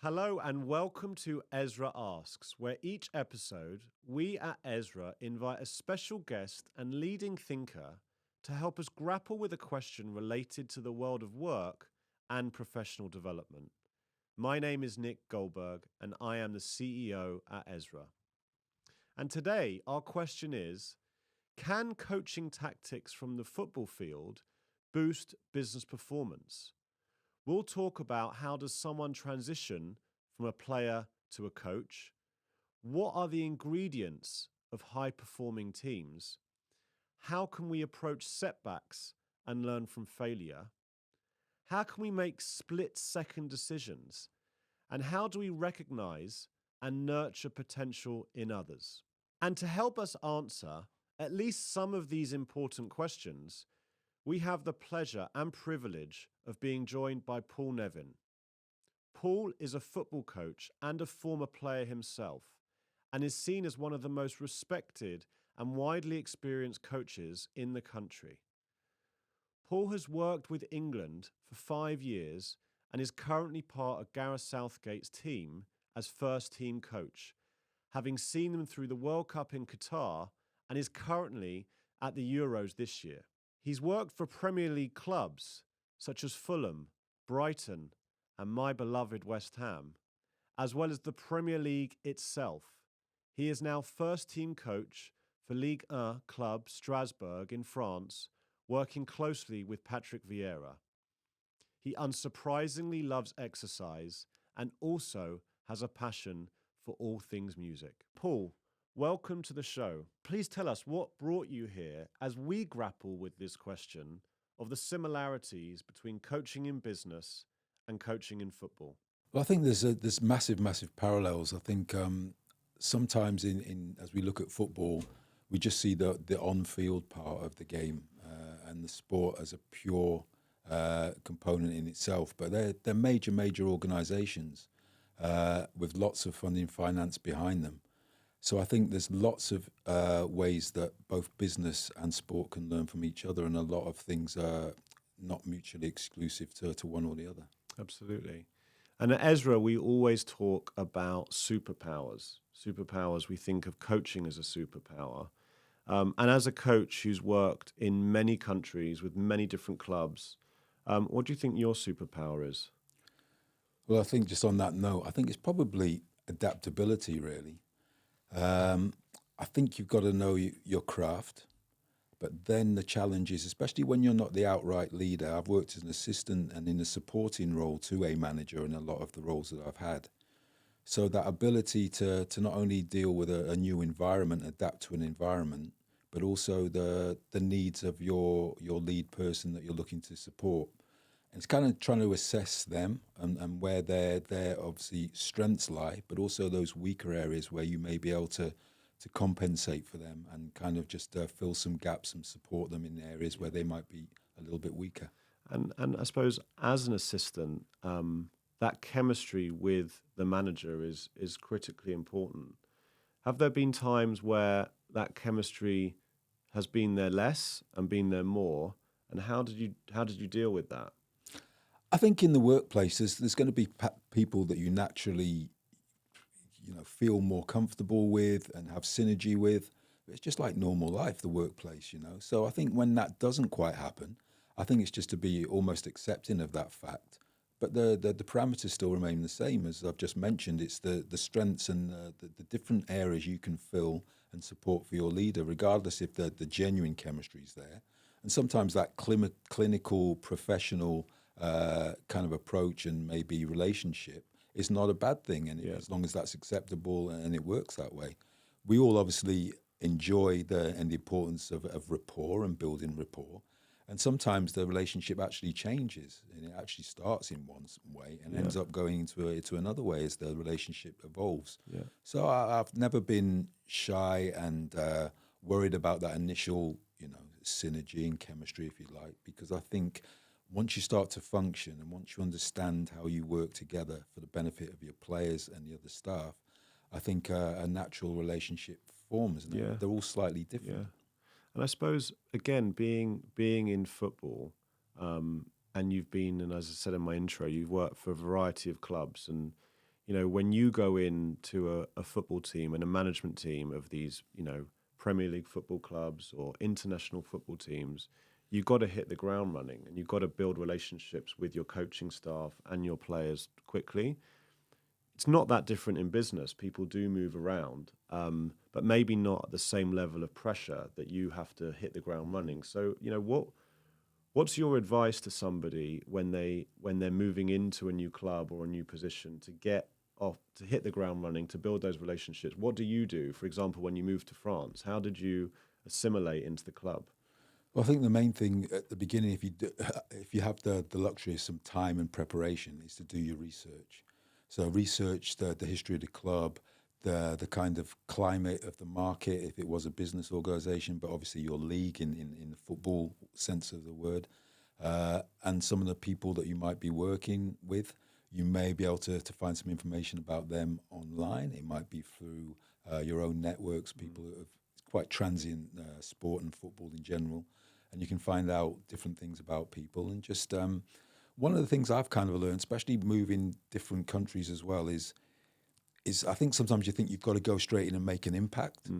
Hello and welcome to EZRA Asks, where each episode we at EZRA invite a special guest and leading thinker to help us grapple with a question related to the world of work and professional development. My name is Nick Goldberg and I am the CEO at EZRA. And today our question is, can coaching tactics from the football field boost business performance? We'll talk about how does someone transition from a player to a coach? What are the ingredients of high-performing teams? How can we approach setbacks and learn from failure? How can we make split-second decisions? And how do we recognize and nurture potential in others? And to help us answer at least some of these important questions, we have the pleasure and privilege of being joined by Paul Nevin. Paul is a football coach and a former player himself, and is seen as one of the most respected and widely experienced coaches in the country. Paul has worked with England for 5 years and is currently part of Gareth Southgate's team as first-team coach, having seen them through the World Cup in Qatar and is currently at the Euros this year. He's worked for Premier League clubs such as Fulham, Brighton, and my beloved West Ham, as well as the Premier League itself. He is now first-team coach for Ligue 1 club Strasbourg in France, working closely with Patrick Vieira. He unsurprisingly loves exercise and also has a passion for all things music. Paul, welcome to the show. Please tell us what brought you here as we grapple with this question of the similarities between coaching in business and coaching in football. Well, I think there's massive parallels. I think sometimes in as we look at football, we just see the on-field part of the game and the sport as a pure component in itself. But they're major organisations with lots of funding finance behind them. So I think there's lots of ways that both business and sport can learn from each other, and a lot of things are not mutually exclusive to one or the other. Absolutely. And at EZRA, we always talk about superpowers. Superpowers, we think of coaching as a superpower. And as a coach who's worked in many countries with many different clubs, what do you think your superpower is? Well, I think just on that note, I think it's probably adaptability, really. I think you've got to know your craft, but then the challenge is, especially when you're not the outright leader. I've worked as an assistant and in a supporting role to a manager in a lot of the roles that I've had. So that ability to not only deal with a new environment, adapt to an environment, but also the needs of your lead person that you're looking to support. And it's kind of trying to assess them and where their obviously strengths lie, but also those weaker areas where you may be able to compensate for them and kind of just fill some gaps and support them in areas where they might be a little bit weaker. And I suppose as an assistant, that chemistry with the manager is critically important. Have there been times where that chemistry has been there less and been there more? And how did you deal with that? I think in the workplace, there's going to be people that you naturally, feel more comfortable with and have synergy with. It's just like normal life, the workplace, So I think when that doesn't quite happen, I think it's just to be almost accepting of that fact. But the parameters still remain the same. As I've just mentioned, it's the strengths and the different areas you can fill and support for your leader, regardless if the genuine chemistry is there. And sometimes that clinical, professional kind of approach and maybe relationship is not a bad thing, and as long as that's acceptable and it works that way. We all obviously enjoy the importance of rapport and building rapport, and sometimes the relationship actually changes and it actually starts in one way and ends up going into another way as the relationship evolves. So I've never been shy and worried about that initial synergy and chemistry, if you like, because I think once you start to function and once you understand how you work together for the benefit of your players and the other staff, I think a natural relationship forms. And they're all slightly different. Yeah. And I suppose, again, being in football, and you've been, and as I said in my intro, you've worked for a variety of clubs, and when you go into a football team and a management team of these, Premier League football clubs or international football teams, you've got to hit the ground running and you've got to build relationships with your coaching staff and your players quickly. It's not that different in business. People do move around, but maybe not at the same level of pressure that you have to hit the ground running. So, what's your advice to somebody when they're moving into a new club or a new position to get off, to hit the ground running, to build those relationships? What do you do? For example, when you moved to France, how did you assimilate into the club? Well, I think the main thing at the beginning, if you have the luxury of some time and preparation, is to do your research. So research the history of the club, the kind of climate of the market, if it was a business organization, but obviously your league in the football sense of the word, and some of the people that you might be working with. You may be able to find some information about them online. It might be through your own networks, people that have quite transient sport and football in general. And you can find out different things about people. And just one of the things I've kind of learned, especially moving different countries as well, is I think sometimes you think you've got to go straight in and make an impact.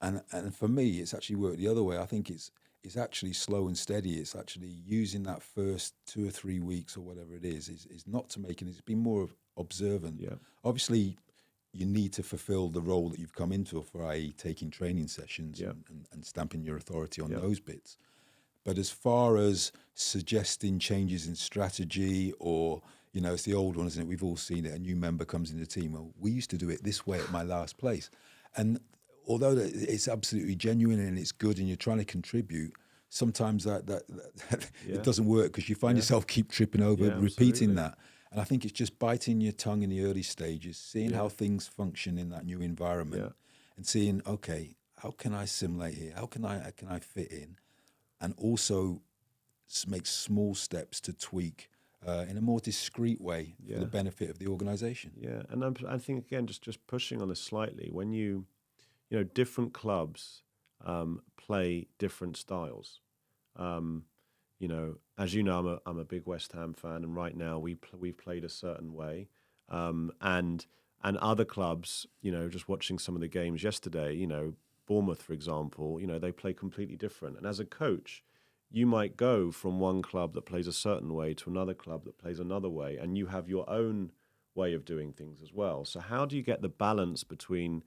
And for me, it's actually worked the other way. I think it's actually slow and steady. It's actually using that first 2 or 3 weeks or whatever it is not to make it. It's been more of observant. Yeah. Obviously, you need to fulfill the role that you've come into, for i.e. taking training sessions and stamping your authority on those bits. But as far as suggesting changes in strategy, or, it's the old one, isn't it? We've all seen it. A new member comes in the team. Well, we used to do it this way at my last place. And although it's absolutely genuine and it's good and you're trying to contribute, sometimes that it doesn't work, because you find yourself keep tripping over, repeating that. And I think it's just biting your tongue in the early stages, seeing how things function in that new environment, and seeing, okay, how can I assimilate here? How can I fit in? And also make small steps to tweak in a more discreet way for the benefit of the organisation. Yeah, and I think, again, just pushing on this slightly, when different clubs play different styles. As you know, I'm a big West Ham fan, and right now we've played a certain way, and other clubs, just watching some of the games yesterday, Bournemouth, for example, they play completely different. And as a coach, you might go from one club that plays a certain way to another club that plays another way, and you have your own way of doing things as well. So how do you get the balance between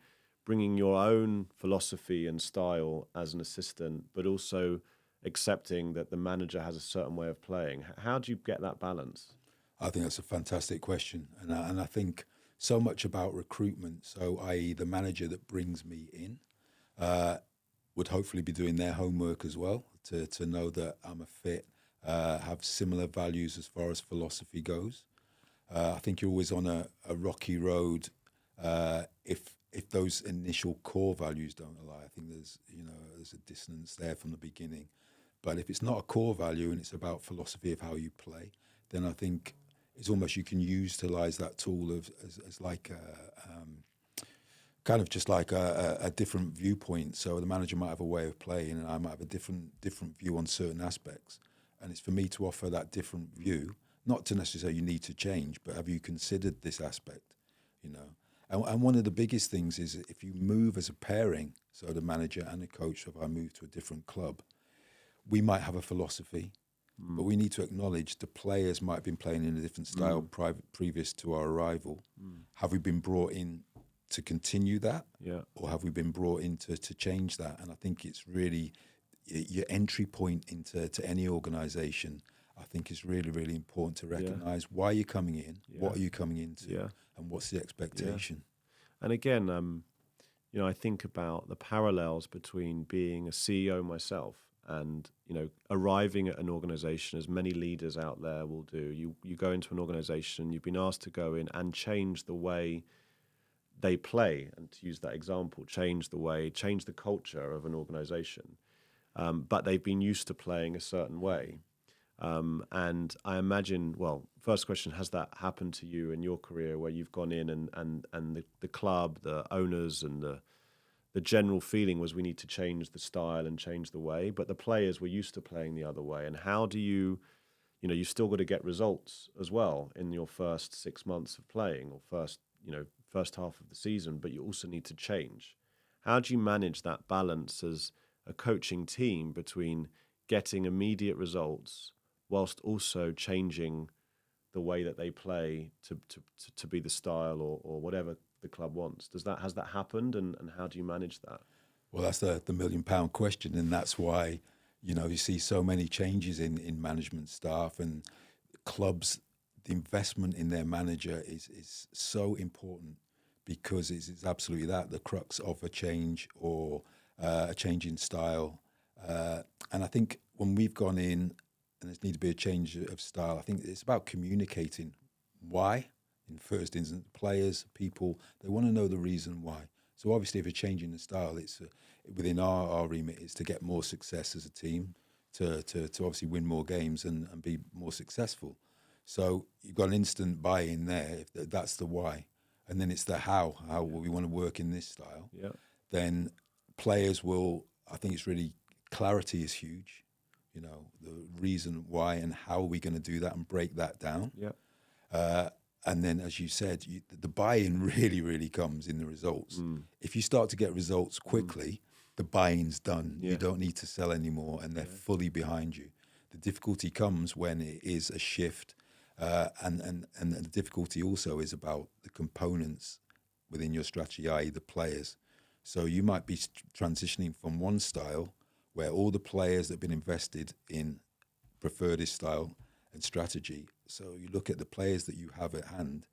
bringing your own philosophy and style as an assistant, but also accepting that the manager has a certain way of playing? How do you get that balance? I think that's a fantastic question. And I think so much about recruitment, so i.e. the manager that brings me in, would hopefully be doing their homework as well, to know that I'm a fit, have similar values as far as philosophy goes. I think you're always on a rocky road if those initial core values don't align. I think there's a dissonance there from the beginning. But if it's not a core value and it's about philosophy of how you play, then I think it's almost, you can utilize that tool as like kind of just like a different viewpoint. So the manager might have a way of playing, and I might have a different view on certain aspects. And it's for me to offer that different view, not to necessarily say you need to change, but have you considered this aspect? And one of the biggest things is, if you move as a pairing, so the manager and the coach, if I move to a different club, we might have a philosophy, but we need to acknowledge the players might have been playing in a different style previous to our arrival. Have we been brought in to continue that? Or have we been brought in to change that? And I think it's really your entry point into any organisation. I think it's really, really important to recognise why you're coming in, what are you coming into, and what's the expectation. And again, I think about the parallels between being a CEO myself and, arriving at an organisation, as many leaders out there will do. You go into an organisation, you've been asked to go in and change the way they play, and to use that example, change the culture of an organisation. But they've been used to playing a certain way. And I imagine, first question, has that happened to you in your career, where you've gone in and the club, the owners, and the general feeling was, we need to change the style and change the way, but the players were used to playing the other way? And how do you've still got to get results as well in your first 6 months of playing, or first first half of the season, but you also need to change. How do you manage that balance as a coaching team between getting immediate results whilst also changing the way that they play to be the style or whatever the club wants? Has that happened, and how do you manage that? Well, that's the £1 million question, and that's why you see so many changes in management staff and clubs. The investment in their manager is so important, because it's absolutely the crux of a change or a change in style. And I think when we've gone in and there's need to be a change of style, I think it's about communicating why. In first instance, players, people, they want to know the reason why. So obviously, if you're changing the style, it's within our remit is to get more success as a team, to obviously win more games and be more successful. So you've got an instant buy-in there, if that's the why. And then it's the how we want to work in this style. Yeah. Then players will, I think it's really, clarity is huge. The reason why and how are we going to do that and break that down. Yeah. And then, as you said, the buy-in really, really comes in the results. If you start to get results quickly, the buy-in's done. Yeah. You don't need to sell anymore, and they're fully behind you. The difficulty comes when it is a shift, and the difficulty also is about the components within your strategy, i.e. the players. So you might be transitioning from one style where all the players that have been invested in prefer this style and strategy. So you look at the players that you have at hand,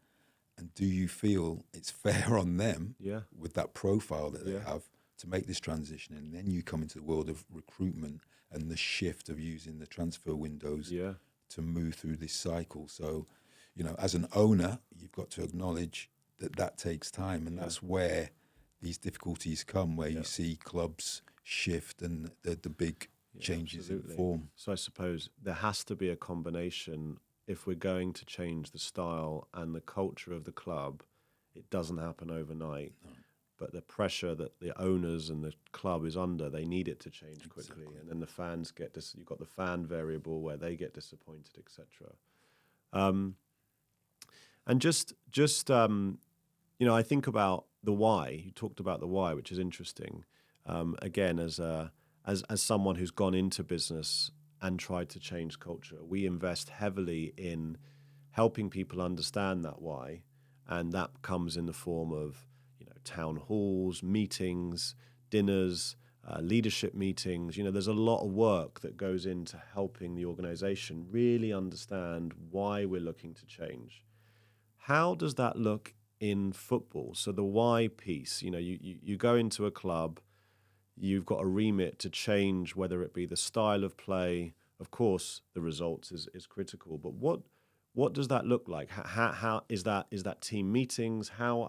and do you feel it's fair on them with that profile that they have to make this transition? And then you come into the world of recruitment and the shift of using the transfer windows to move through this cycle. So, as an owner, you've got to acknowledge that takes time, and that's where these difficulties come, where you see clubs shift and the big changes in form. So I suppose there has to be a combination. If we're going to change the style and the culture of the club, it doesn't happen overnight. No. But the pressure that the owners and the club is under, they need it to change quickly. Exactly. And then the fans you've got the fan variable where they get disappointed, etc. And just I think about the why. You talked about the why, which is interesting. Again, as someone who's gone into business and tried to change culture, we invest heavily in helping people understand that why, and that comes in the form of town halls, meetings, dinners, leadership meetings. There's a lot of work that goes into helping the organization really understand why we're looking to change. How does that look in football? So the why piece, you go into a club, you've got a remit to change, whether it be the style of play. Of course, the results is critical, but what does that look like? How is that team meetings? How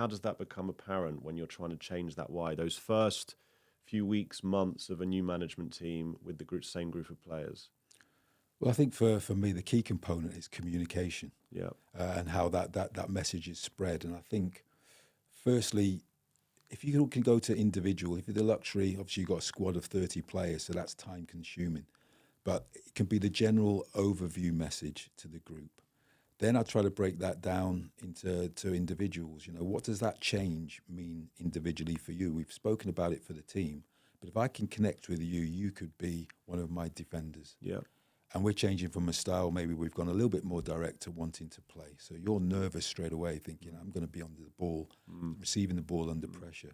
does that become apparent when you're trying to change that why? Those first few weeks, months of a new management team with the same group of players. Well, I think for me, the key component is communication. Yeah. And how that message is spread. And I think, firstly, if you can go to individual, if you're the luxury, obviously you've got a squad of 30 players, so that's time consuming. But it can be the general overview message to the group. Then I try to break that down into individuals. What does that change mean individually for you? We've spoken about it for the team, but if I can connect with you, you could be one of my defenders. Yeah. And we're changing from a style, maybe we've gone a little bit more direct to wanting to play. So you're nervous straight away, thinking, I'm going to be under the ball, receiving the ball under pressure.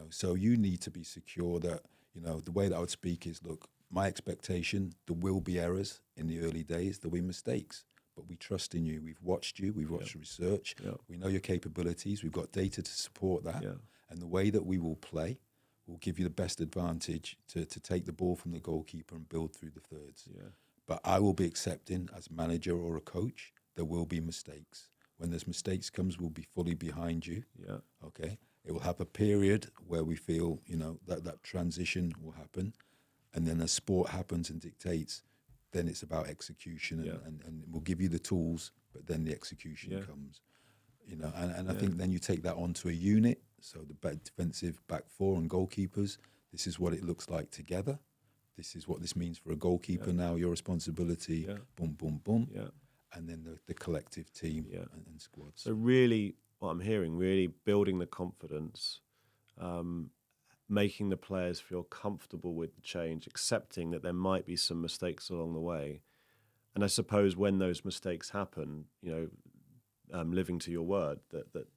So you need to be secure that, the way that I would speak is, look, my expectation, there will be errors in the early days, there'll be mistakes, but we trust in you. We've watched you, we've watched research, we know your capabilities, we've got data to support that. Yeah. And the way that we will play will give you the best advantage to take the ball from the goalkeeper and build through the thirds. Yeah. But I will be accepting, as manager or a coach, there will be mistakes. When there's mistakes comes, we'll be fully behind you. Yeah. Okay. It will have a period where we feel, that transition will happen. And then as sport happens and dictates, then it's about execution and we'll give you the tools, but then the execution comes. And I think then you take that onto a unit. So the defensive back four and goalkeepers, this is what it looks like together. This is what this means for a goalkeeper now, your responsibility, boom, boom, boom. Yeah. and then the collective team Yeah. and squads. So really, what I'm hearing, really building the confidence, making the players feel comfortable with the change, accepting that there might be some mistakes along the way. And I suppose when those mistakes happen, living to your word that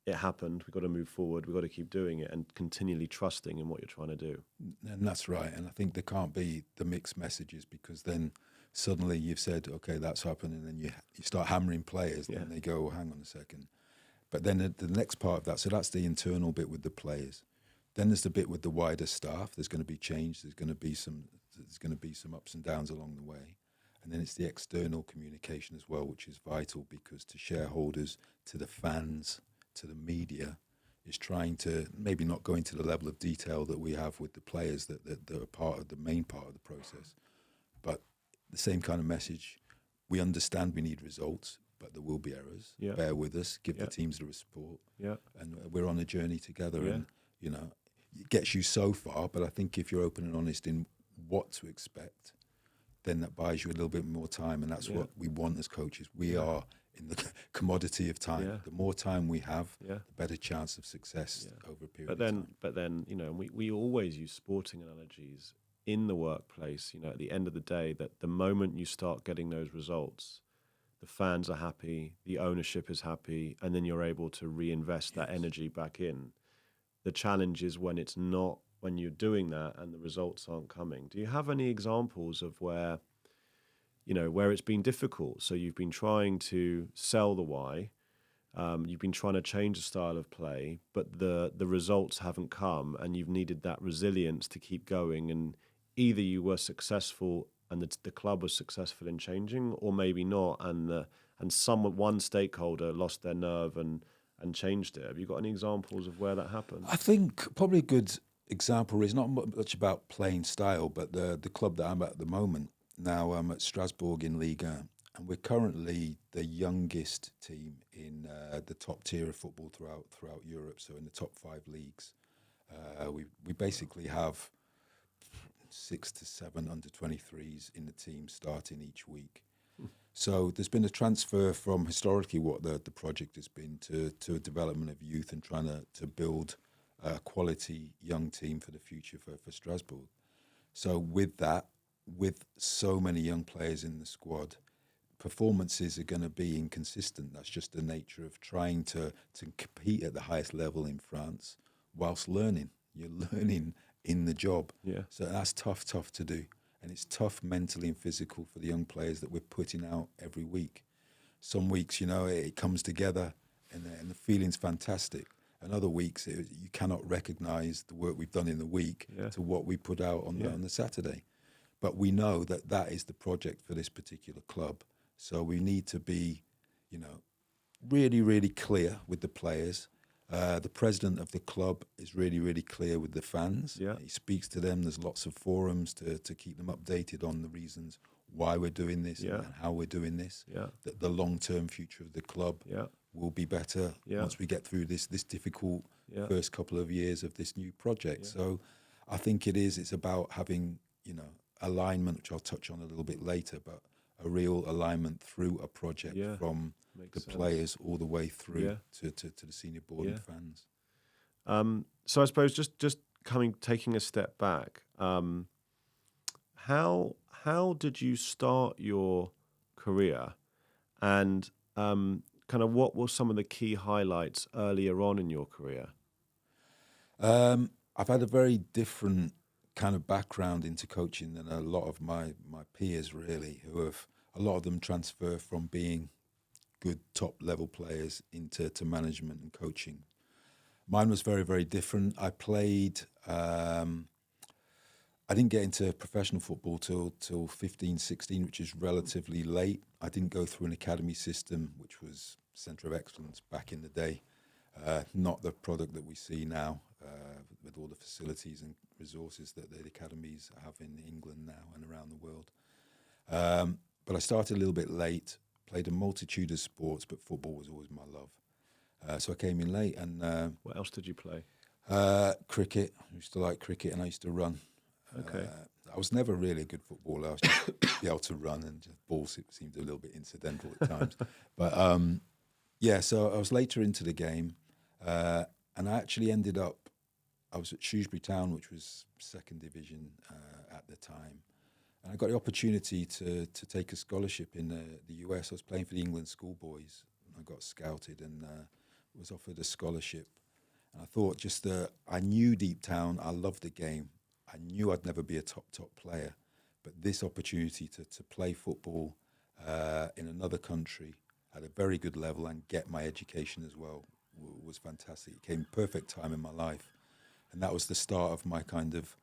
it happened, we've got to move forward, we've got to keep doing it and continually trusting in what you're trying to do. And that's right. And I think there can't be the mixed messages, because then suddenly you've said, okay, that's happened, and then you start hammering players, Yeah. and they go, hang on a second. But then the next part of that, so that's the internal bit with the players. Then there's the bit with the wider staff. There's going to be change. There's going to be some ups and downs along the way. And then it's the external communication as well, which is vital, because to shareholders, to the fans, to the media, is trying to maybe not go into the level of detail that we have with the players that are part of the main part of the process. But the same kind of message. We understand we need results, but there will be errors. Yeah. Bear with us. Give Yeah. the teams the support. Yeah. And we're on a journey together. Yeah. And, it gets you so far. But I think if you're open and honest in what to expect, then that buys you a little bit more time. And that's what we want as coaches. We are in the commodity of time. Yeah. The more time we have, Yeah. the better chance of success over a period But of then, time. but then, we always use sporting analogies in the workplace. At the end of the day, that the moment you start getting those results, the fans are happy, the ownership is happy, and then you're able to reinvest that energy back in. The challenge is when it's not, when you're doing that and the results aren't coming. Do you have any examples of where it's been difficult? So you've been trying to sell the why, you've been trying to change the style of play, but the results haven't come, and you've needed that resilience to keep going. And either you were successful and the club was successful in changing, or maybe not, and one stakeholder lost their nerve and changed it. Have you got any examples of where that happened? I think probably a good example is not much about playing style, but the club that I'm at the moment. Now I'm at Strasbourg in Liga, and we're currently the youngest team in the top tier of football throughout Europe. So in the top 5 leagues, we basically have 6 to 7 under 23s in the team starting each week. So there's been a transfer from historically what the project has been to a development of youth and trying to build a quality young team for the future for Strasbourg. So with that, with so many young players in the squad, performances are going to be inconsistent. That's just the nature of trying to compete at the highest level in France whilst learning. You're learning in the job. Yeah. So that's tough to do. And it's tough mentally and physical for the young players that we're putting out every week. Some weeks, it comes together and the feeling's fantastic. And other weeks, you cannot recognise the work we've done in the week to what we put out on the Saturday. But we know that is the project for this particular club. So we need to be, really, really clear with the players. The president of the club is really, really clear with the fans. Yeah. He speaks to them. There's lots of forums to keep them updated on the reasons why we're doing this and how we're doing this. Yeah. That the long-term future of the club will be better once we get through this difficult first couple of years of this new project. Yeah. So I think it's about having, alignment, which I'll touch on a little bit later, but a real alignment through a project from Makes sense. players all the way through to the senior board and fans. So I suppose just taking a step back, how did you start your career, and kind of what were some of the key highlights earlier on in your career? I've had a very different kind of background into coaching than a lot of my peers, really, who have, a lot of them transfer from being good top level players into management and coaching. Mine was very, very different. I played, I didn't get into professional football till 15, 16, which is relatively late. I didn't go through an academy system, which was centre of excellence back in the day. Not the product that we see now, with all the facilities and resources that the academies have in England now and around the world. But I started a little bit late, played a multitude of sports, but football was always my love. So I came in late. And what else did you play? cricket. I used to like cricket, and I used to run. Okay. I was never really a good footballer. I was just be able to run, and just ball seemed a little bit incidental at times. But yeah, so I was later into the game, and I actually ended up. I was at Shrewsbury Town, which was second division at the time, and I got the opportunity to take a scholarship in the US. I was playing for the England schoolboys. I got scouted and was offered a scholarship. And I thought I knew deep down I loved the game. I knew I'd never be a top player, but this opportunity to play football in another country at a very good level and get my education as well was fantastic. It came perfect time in my life. And that was the start of my kind of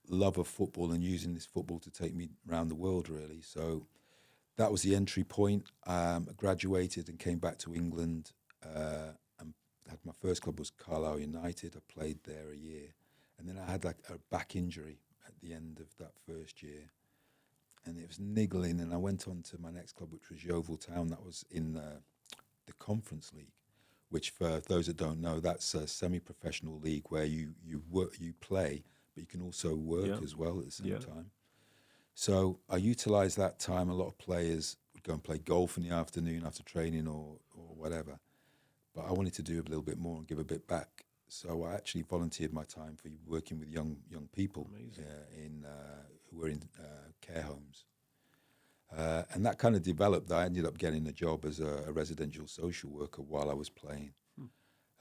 love of football and using this football to take me around the world, really. So that was the entry point. I graduated and came back to England and had my first club was Carlisle United. I played there a year. And then I had like a back injury at the end of that first year. And it was niggling, and I went on to my next club, which was Yeovil Town. That was in the Conference League, which for those that don't know, that's a semi-professional league where you work, you play, but you can also work as well at the same time. So I utilised that time. A lot of players would go and play golf in the afternoon after training or whatever. But I wanted to do a little bit more and give a bit back. So I actually volunteered my time for working with young people who were in care homes. And that kind of developed. I ended up getting a job as a residential social worker while I was playing.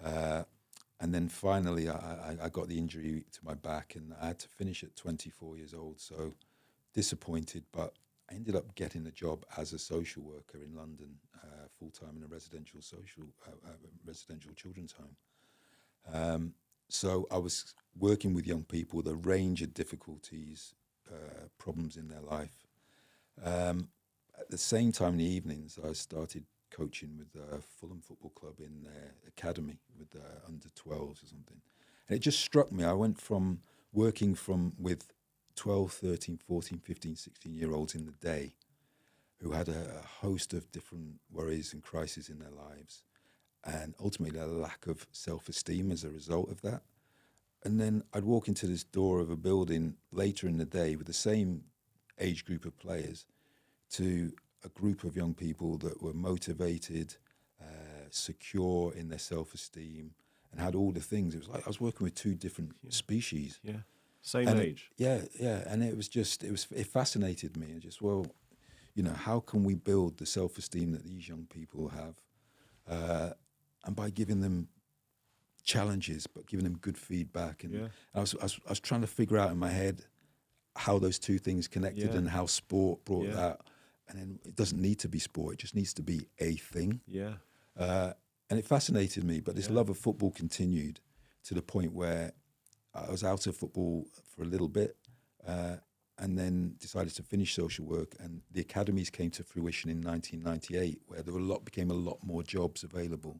And then finally I got the injury to my back, and I had to finish at 24 years old. So disappointed, but I ended up getting a job as a social worker in London, full-time in a residential children's home. So I was working with young people with a range of difficulties, problems in their life. At the same time in the evenings, I started coaching with Fulham Football Club in their academy with under 12s or something. And it just struck me. I went from working with 12, 13, 14, 15, 16-year-olds in the day who had a host of different worries and crises in their lives, and ultimately a lack of self-esteem as a result of that. And then I'd walk into this door of a building later in the day with the same age group of players to a group of young people that were motivated, secure in their self-esteem, and had all the things. It was like I was working with two different species. Yeah, same and age. And it fascinated me. And just, how can we build the self-esteem that these young people have? And by giving them challenges, but giving them good feedback. And I was trying to figure out in my head how those two things connected and how sport brought that. And then it doesn't need to be sport; it just needs to be a thing. Yeah. And it fascinated me. But this love of football continued to the point where I was out of football for a little bit, and then decided to finish social work. And the academies came to fruition in 1998, where there became a lot more jobs available.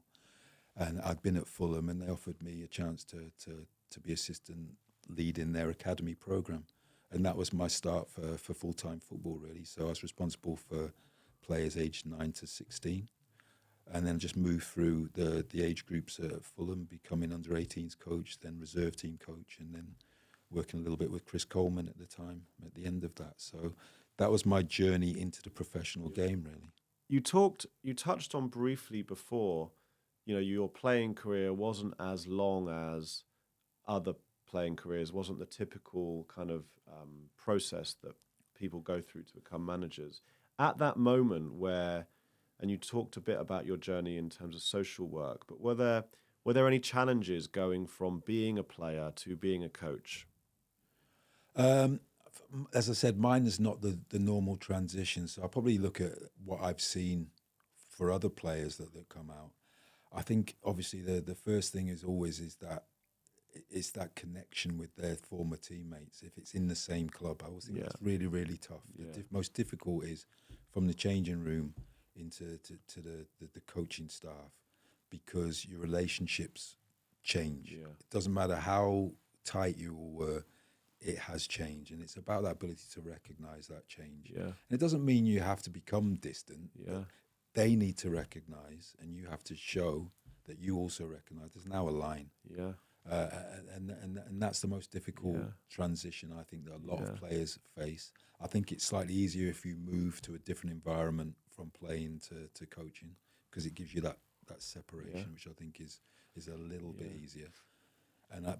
And I'd been at Fulham, and they offered me a chance to be assistant lead in their academy program. And that was my start for full-time football, really. So I was responsible for players aged 9 to 16, and then just moved through the age groups at Fulham, becoming under-18s coach, then reserve team coach, and then working a little bit with Chris Coleman at the time at the end of that. So that was my journey into the professional game, really. You touched on briefly before, your playing career wasn't as long as other playing careers, wasn't the typical kind of process that people go through to become managers. At that moment and you talked a bit about your journey in terms of social work, but were there any challenges going from being a player to being a coach? As I said, mine is not the normal transition. So I'll probably look at what I've seen for other players that come out. I think obviously the first thing is that it's that connection with their former teammates. If it's in the same club, I always think it's really, really tough. Yeah. The most difficult is from the changing room into to the coaching staff, because your relationships change. Yeah. It doesn't matter how tight you all were, it has changed. And it's about that ability to recognize that change. Yeah. And it doesn't mean you have to become distant. Yeah. They need to recognize, and you have to show that you also recognize there's now a line. Yeah. And that's the most difficult transition I think that a lot of players face. I think it's slightly easier if you move to a different environment from playing to coaching, because it gives you that separation, which I think is a little bit easier.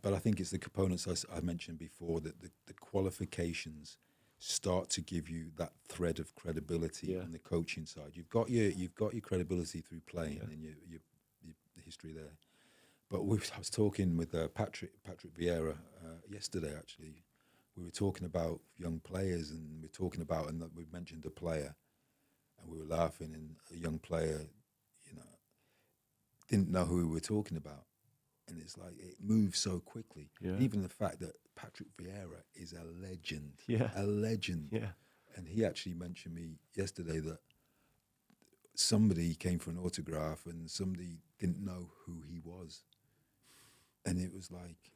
But I think it's the components I mentioned before, that the qualifications start to give you that thread of credibility on the coaching side. You've got your credibility through playing and your history there. But I was talking with Patrick Vieira yesterday. Actually, we were talking about young players, and we mentioned a player, and we were laughing. And a young player, didn't know who we were talking about, and it's like it moves so quickly. Yeah. Even the fact that Patrick Vieira is a legend, and he actually mentioned me yesterday that somebody came for an autograph and somebody didn't know who he was. And it was like,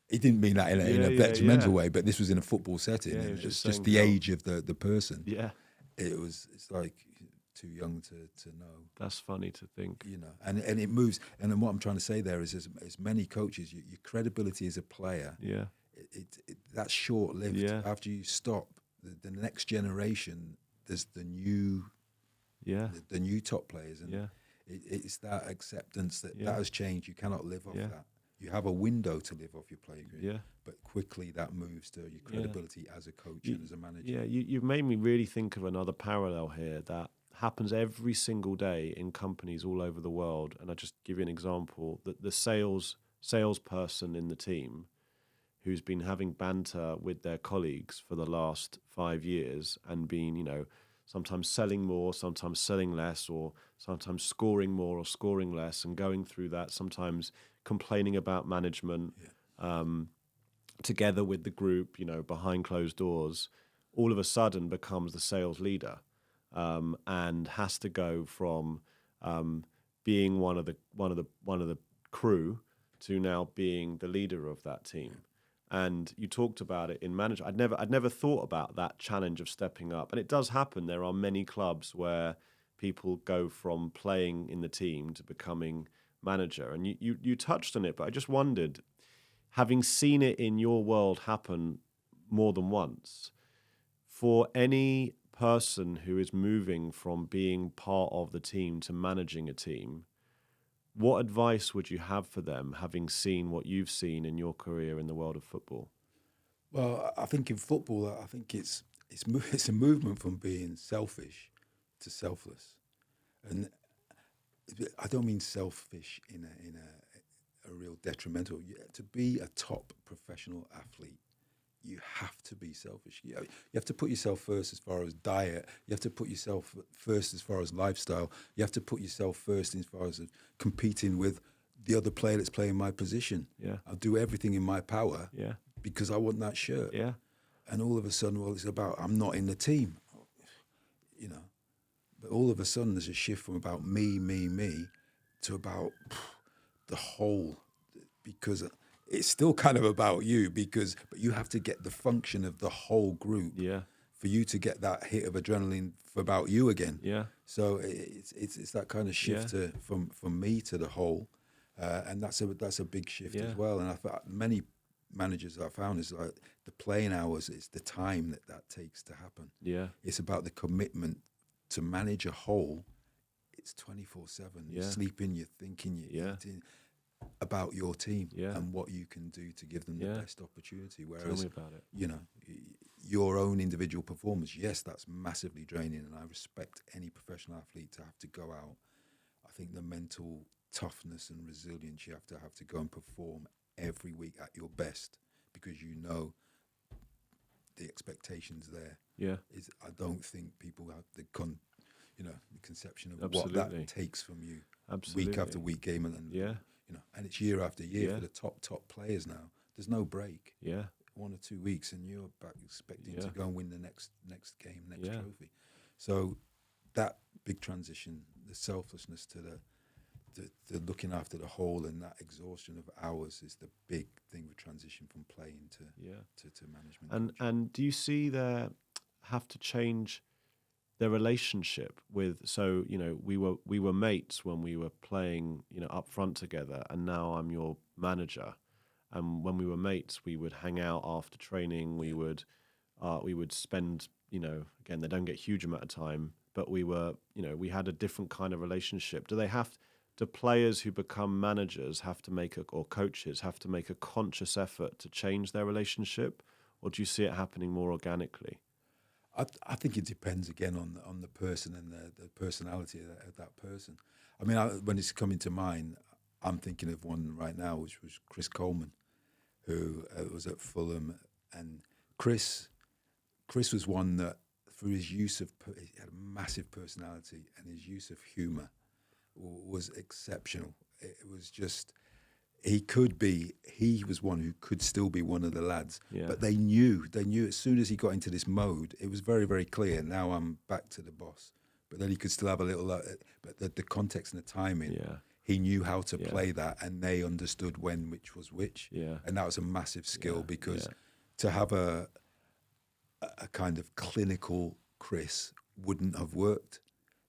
he didn't mean that in a detrimental way, but this was in a football setting, and it was just the age of the person. Yeah, it's like too young to know. That's funny to think. And it moves. And then what I'm trying to say there is, as many coaches, your credibility as a player, that's short lived. Yeah. After you stop, the next generation, there's the new top players, and it's that acceptance that has changed. You cannot live off that. You have a window to live off your playing group, but quickly that moves to your credibility as a coach and as a manager. Yeah, you've made me really think of another parallel here that happens every single day in companies all over the world. And I'll just give you an example, that the salesperson in the team who's been having banter with their colleagues for the last 5 years and been, sometimes selling more, sometimes selling less, or sometimes scoring more or scoring less, and going through that, sometimes complaining about management together with the group, behind closed doors, all of a sudden becomes the sales leader, and has to go from being one of the crew to now being the leader of that team. And you talked about it in management. I'd never thought about that challenge of stepping up. And it does happen. There are many clubs where people go from playing in the team to becoming manager. And you touched on it, but I just wondered, having seen it in your world happen more than once, for any person who is moving from being part of the team to managing a team, what advice would you have for them, having seen what you've seen in your career in the world of football? Well, I think in football, I think it's a movement from being selfish to selfless, and I don't mean selfish in a real detrimental. To be a top professional athlete, you have to be selfish. You have to put yourself first as far as diet. You have to put yourself first as far as lifestyle. You have to put yourself first as far as competing with the other player that's playing my position. Yeah. I'll do everything in my power because I want that shirt. Yeah. And all of a sudden, it's about, I'm not in the team, But all of a sudden, there's a shift from about me to about the whole, because it's still kind of about you, but you have to get the function of the whole group for you to get that hit of adrenaline about you again. Yeah. So it's that kind of shift from me to the whole, and that's a big shift as well. And I thought many managers I found is like the playing hours is the time that takes to happen. Yeah. It's about the commitment to manage a whole. It's 24/7. You're sleeping, you're thinking, you're eating about your team and what you can do to give them the best opportunity. Whereas, tell me about it. Your own individual performance, yes, that's massively draining, and I respect any professional athlete to have to go out. I think the mental toughness and resilience you have to go and perform every week at your best, because the expectations there. Yeah, I don't think people have the conception of what that takes from you week after week, game and and it's year after year for the top players now. There's no break. Yeah, 1 or 2 weeks and you're back expecting to go and win the next game, next trophy. So that big transition, the selflessness to the looking after the whole, and that exhaustion of hours is the big thing with transition from playing to management. And do you see there have to change their relationship with? So we were mates when we were playing up front together, and now I'm your manager. And when we were mates, we would hang out after training. We would spend, again, they don't get huge amount of time, but we were, we had a different kind of relationship. Do players who become managers or coaches have to make a conscious effort to change their relationship, or do you see it happening more organically? I think it depends again on the person and the personality of that person. I mean, when it's coming to mind, I'm thinking of one right now, which was Chris Coleman, who was at Fulham, and Chris was one that, through his use of, he had a massive personality, and his use of humour was exceptional. It was just, he was one who could still be one of the lads, but they knew as soon as he got into this mode, it was very, very clear, now I'm back to the boss. But then he could still have a little, but the context and the timing, he knew how to play that, and they understood which was which. And that was a massive skill, because to have a kind of clinical Chris wouldn't have worked.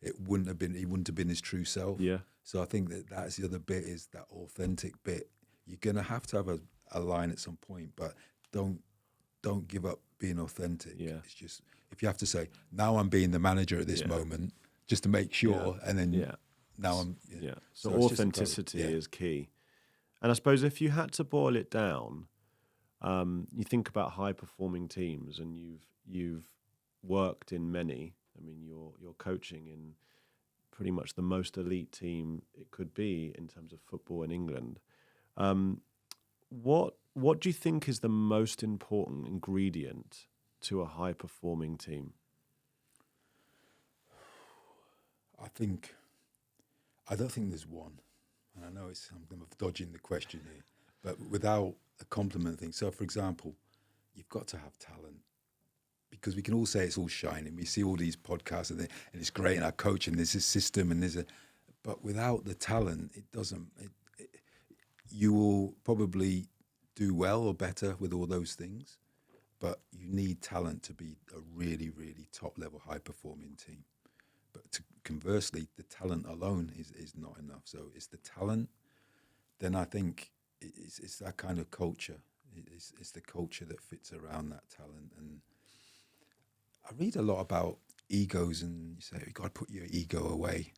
He wouldn't have been his true self. So I think that's the other bit, is that authentic bit. You're going to have a line at some point, but don't give up being authentic. It's just, if you have to say, now I'm being the manager at this moment, just to make sure, and then now I'm... So authenticity is key. And I suppose if you had to boil it down, you think about high-performing teams, and you've worked in many. I mean, you're coaching in pretty much the most elite team it could be in terms of football in England. What do you think is the most important ingredient to a high-performing team? I don't think there's one. And I know I'm dodging the question here, but without a compliment thing. So, for example, you've got to have talent, because we can all say it's all shining. We see all these podcasts and it's great, and our coach, and there's a system, and but without the talent, it doesn't. You will probably do well or better with all those things, but you need talent to be a really, really top level, high performing team. But conversely, the talent alone is not enough. So it's the talent. Then I think it's that kind of culture. It's the culture that fits around that talent. And I read a lot about egos, and you say, you've got to put your ego away.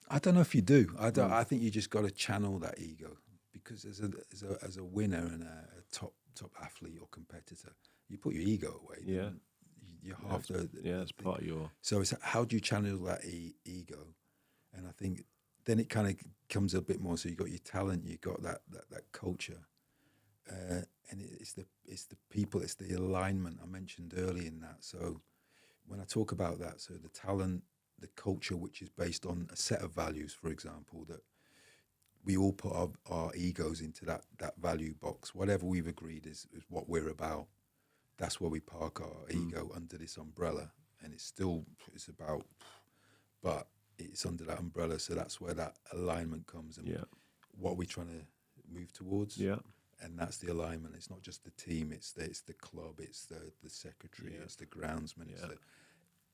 I don't know if you do. I think you just got to channel that ego, because as a winner and a top athlete or competitor, you put your ego away. You're half it's part of your... So it's how do you channel that ego? And I think then it kind of comes a bit more. So you got your talent, you got that culture, and it's the people, it's the alignment I mentioned earlier in that. So when I talk about that, so the talent, the culture, which is based on a set of values, for example, that we all put our egos into that value box. Whatever we've agreed is what we're about. That's where we park our ego, under this umbrella, and it's about, but it's under that umbrella. So that's where that alignment comes, and what we're trying to move towards. And that's the alignment. It's not just the team; it's the club, it's the secretary, it's the groundsman, it's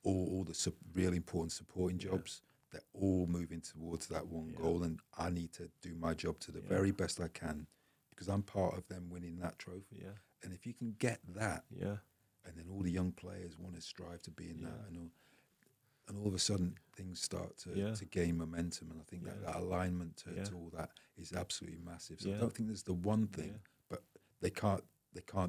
all the really important supporting jobs. They're all moving towards that one goal, and I need to do my job to the very best I can, because I'm part of them winning that trophy. And if you can get that, and then all the young players want to strive to be in that, and all of a sudden things start to gain momentum. And I think that alignment to all that is absolutely massive. So I don't think there's the one thing, but they can't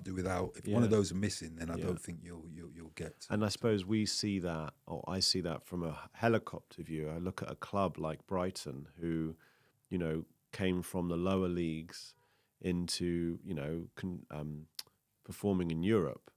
do without. If one of those are missing, then I don't think you'll get. And I suppose we see that, or I see that from a helicopter view. I look at a club like Brighton, who, came from the lower leagues into, performing in Europe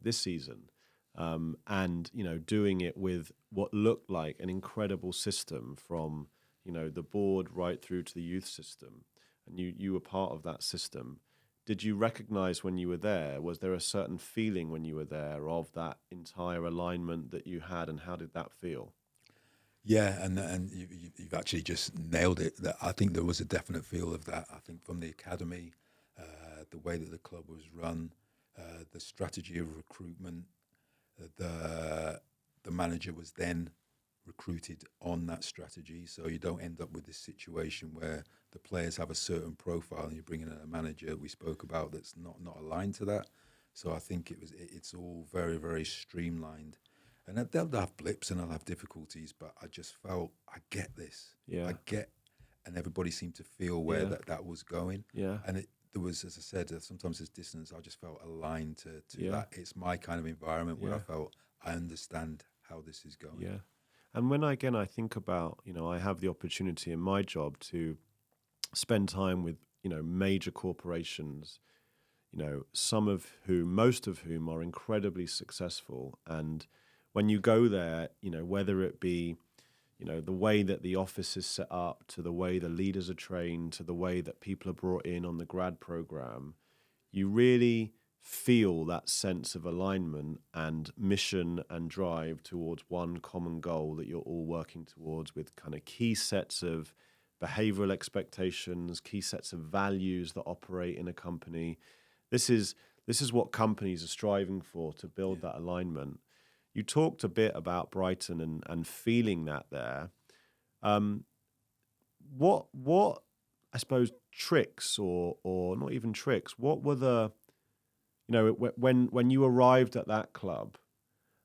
this season, and doing it with what looked like an incredible system from the board right through to the youth system, and you were part of that system. Did you recognize when you were there? Was there a certain feeling when you were there of that entire alignment that you had, and how did that feel? Yeah, and you've actually just nailed it. That I think there was a definite feel of that. I think from the academy, the way that the club was run, the strategy of recruitment, the manager was then recruited on that strategy, so you don't end up with this situation where the players have a certain profile and you're bringing in a manager we spoke about that's not aligned to that. So I think it's all very, very streamlined, and they'll have blips and they'll have difficulties, but I just felt I get this, Yeah. and everybody seemed to feel where Yeah. that was going, Yeah. and there was, as I said, sometimes there's dissonance. I just felt aligned to Yeah. that. It's my kind of environment where Yeah. I felt I understand how this is going. Yeah. And when I think about, I have the opportunity in my job to spend time with, major corporations, most of whom are incredibly successful. And when you go there, whether it be, the way that the office is set up, to the way the leaders are trained, to the way that people are brought in on the grad program, you really feel that sense of alignment and mission and drive towards one common goal that you're all working towards, with kind of key sets of behavioral expectations, key sets of values that operate in a company. This is what companies are striving for, to build that alignment. You talked a bit about Brighton and feeling that there. What I suppose tricks or not even tricks, what were the, when you arrived at that club,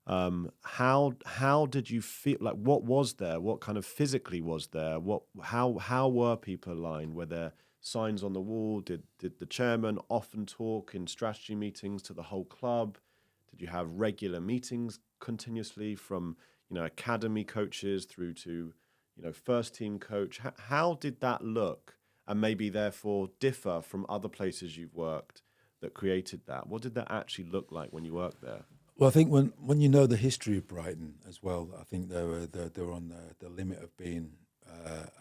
how did you feel? Like, what was there? What kind of physically was there? How were people aligned? Were there signs on the wall? Did the chairman often talk in strategy meetings to the whole club? Did you have regular meetings continuously, from academy coaches through to first team coach? How did that look, and maybe therefore differ from other places you've worked that created that? What did that actually look like when you worked there? Well, I think when you know the history of Brighton as well, I think they were on the limit of being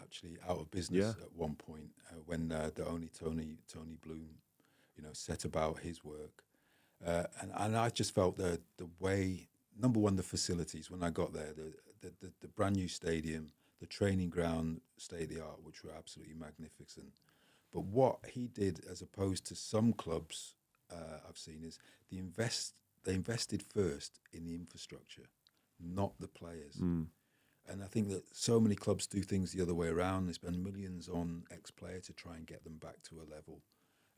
actually out of business at one point, when the only Tony Bloom, set about his work, and I just felt the way, number one, the facilities when I got there, the brand new stadium, the training ground, state of the art, which were absolutely magnificent. But what he did, as opposed to some clubs I've seen, is they invested first in the infrastructure, not the players. And I think that so many clubs do things the other way around. They spend millions on ex-player to try and get them back to a level,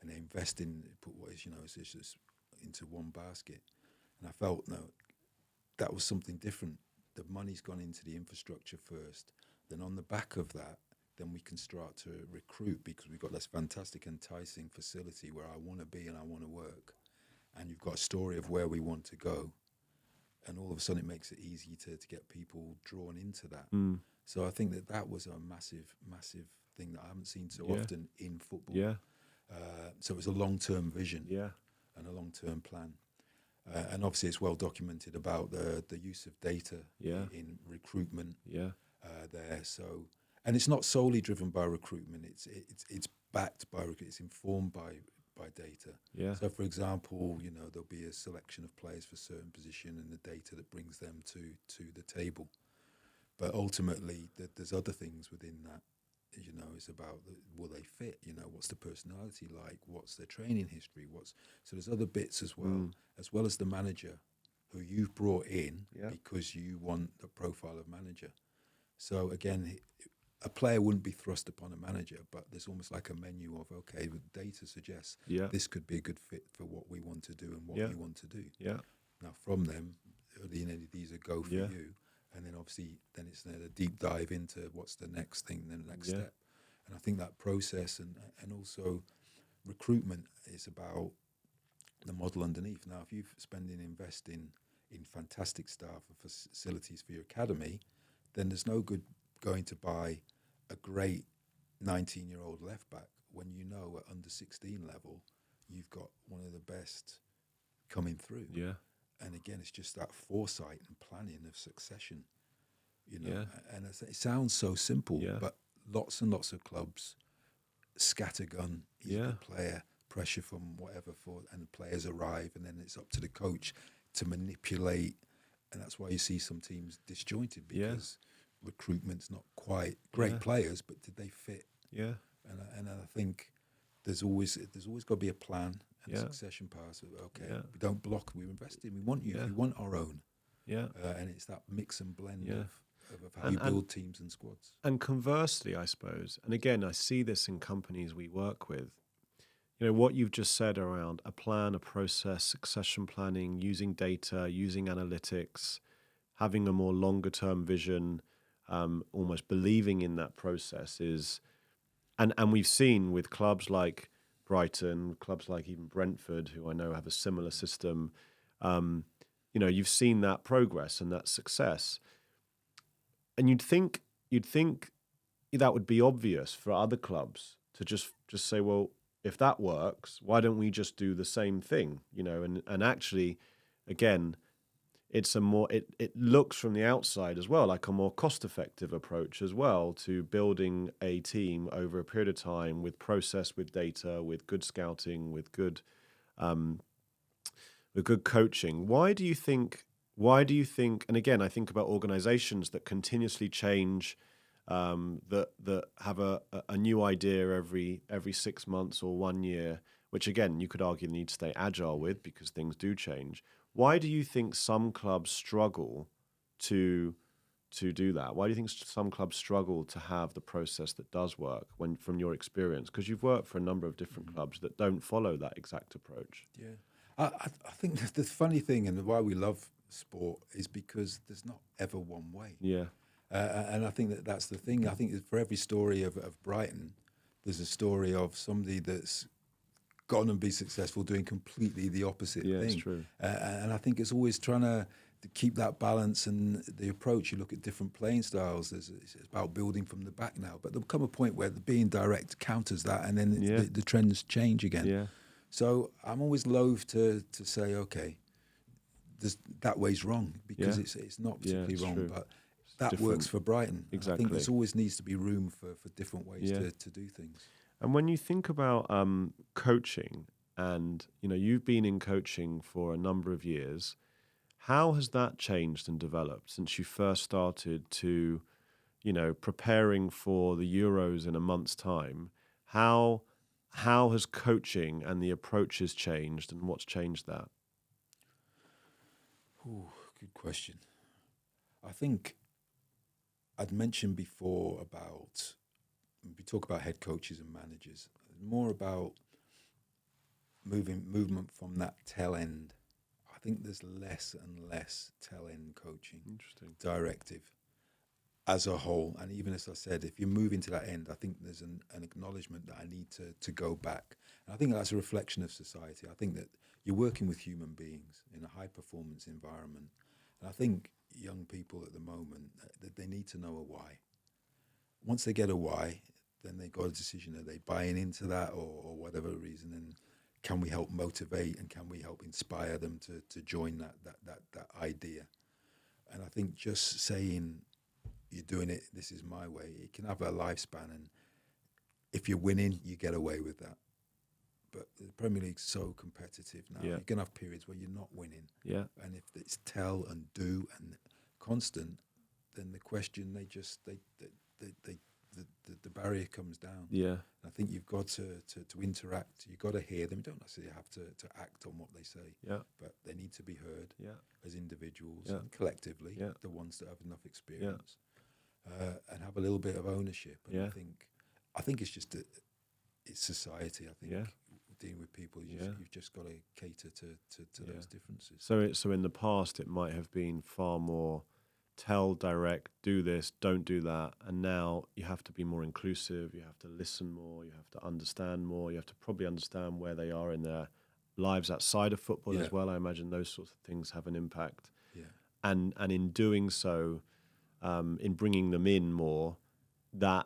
and they invest put what is, it's just into one basket. And I felt, no, that was something different. The money's gone into the infrastructure first. Then on the back of that, then we can start to recruit, because we've got this fantastic, enticing facility where I want to be and I want to work. And you've got a story of where we want to go. And all of a sudden it makes it easy to get people drawn into that. So I think that was a massive, massive thing that I haven't seen so often in football. So it was a long-term vision and a long-term plan. And obviously it's well documented about the use of data in recruitment there. So, and it's not solely driven by recruitment. It's backed by recruitment. It's informed by data. So, for example, there'll be a selection of players for a certain position, and the data that brings them to the table. But ultimately, there's other things within that. It's about will they fit? What's the personality like? What's their training history? So there's other bits as well as the manager, who you've brought in because you want the profile of manager. So again, a player wouldn't be thrust upon a manager, but there's almost like a menu of, okay, the data suggests this could be a good fit for what we want to do and what we want to do. Now from them, these are go for you. And then obviously, then it's a deep dive into what's the next thing, then the next step. And I think that process and also recruitment is about the model underneath. Now, if you're investing in fantastic staff and facilities for your academy, then there's no good going to buy a great 19-year-old left back when at under 16 level, you've got one of the best coming through. And again, it's just that foresight and planning of succession, And it sounds so simple, but lots and lots of clubs scattergun, he's a good player, pressure from whatever and the players arrive, and then it's up to the coach to manipulate. And that's why you see some teams disjointed, because recruitment's not quite great players, but did they fit? And I think there's always got to be a plan and a succession path. Okay, we don't block. We're investing. We want you. We want our own. And it's that mix and blend of how you build teams and squads. And conversely, I suppose, and again, I see this in companies we work with, what you've just said around a plan, a process, succession planning, using data, using analytics, having a more longer term vision, almost believing in that process is, and we've seen with clubs like Brighton, clubs like even Brentford, who I know have a similar system, you've seen that progress and that success. And you'd think that would be obvious for other clubs to just say, well, if that works, why don't we just do the same thing? And actually, again, it's it looks from the outside as well like a more cost-effective approach as well to building a team over a period of time with process, with data, with good scouting, with good coaching. Why do you think? And again, I think about organizations that continuously change, that have a new idea every 6 months or 1 year, which again you could argue they need to stay agile with because things do change. Why do you think some clubs struggle to do that? Why do you think some clubs struggle to have the process that does work from your experience? Because you've worked for a number of different clubs that don't follow that exact approach. Yeah, I think the funny thing and why we love sport is because there's not ever one way. Yeah. And I think that's the thing. I think for every story of Brighton, there's a story of somebody that's gone and be successful doing completely the opposite thing. It's true. And I think it's always trying to keep that balance and the approach. You look at different playing styles. It's about building from the back now. But there'll come a point where the being direct counters that, and then the trends change again. Yeah. So I'm always loath to say, okay, that way's wrong, because it's not particularly wrong. True. But that works for Brighton. Exactly. I think there always needs to be room for different ways to do things. And when you think about coaching, and you've been in coaching for a number of years, how has that changed and developed since you first started to, preparing for the Euros in a month's time? How has coaching and the approaches changed, and what's changed that? Ooh, good question. I think I'd mentioned before about, we talk about head coaches and managers, more about movement from that tail end. I think there's less and less tail end coaching. Interesting. Directive as a whole. And even as I said, if you move into that end, I think there's an acknowledgement that I need to go back. And I think that's a reflection of society. I think that you're working with human beings in a high performance environment. And I think young people at the moment, that they need to know a why. Once they get a why, then they got a decision. Are they buying into that or whatever reason? And can we help motivate, and can we help inspire them to join that idea? And I think just saying you're doing it, this is my way, it can have a lifespan. And if you're winning, you get away with that. But the Premier League's so competitive now. Yeah. You're going to have periods where you're not winning. Yeah. And if it's tell and do and constant, then the question, the barrier comes down. Yeah. And I think you've got to interact. You've got to hear them. You don't necessarily have to act on what they say. Yeah. But they need to be heard as individuals and collectively, the ones that have enough experience, and have a little bit of ownership. And I think it's just it's society. I think dealing with people, you've just got to cater to those differences. So in the past, it might have been far more tell, direct, do this, don't do that. And now you have to be more inclusive. You have to listen more. You have to understand more. You have to probably understand where they are in their lives outside of football as well. I imagine those sorts of things have an impact. Yeah. And in doing so, in bringing them in more, that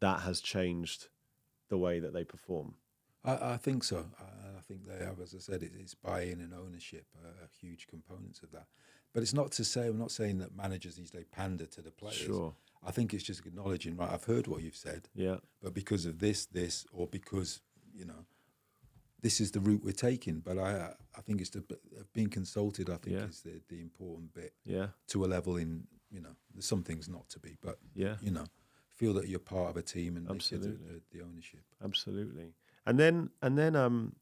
has changed the way that they perform. I think so. I think they have, as I said, it's buy-in and ownership are huge components of that. But it's not to say, I'm not saying that managers these days pander to the players. Sure. I think it's just acknowledging, right, I've heard what you've said. Yeah. But because of this, or because, this is the route we're taking. But I think it's being consulted, I think is the important bit. Yeah. To a level in, there's some things not to be, but, feel that you're part of a team and make the ownership. Absolutely. And then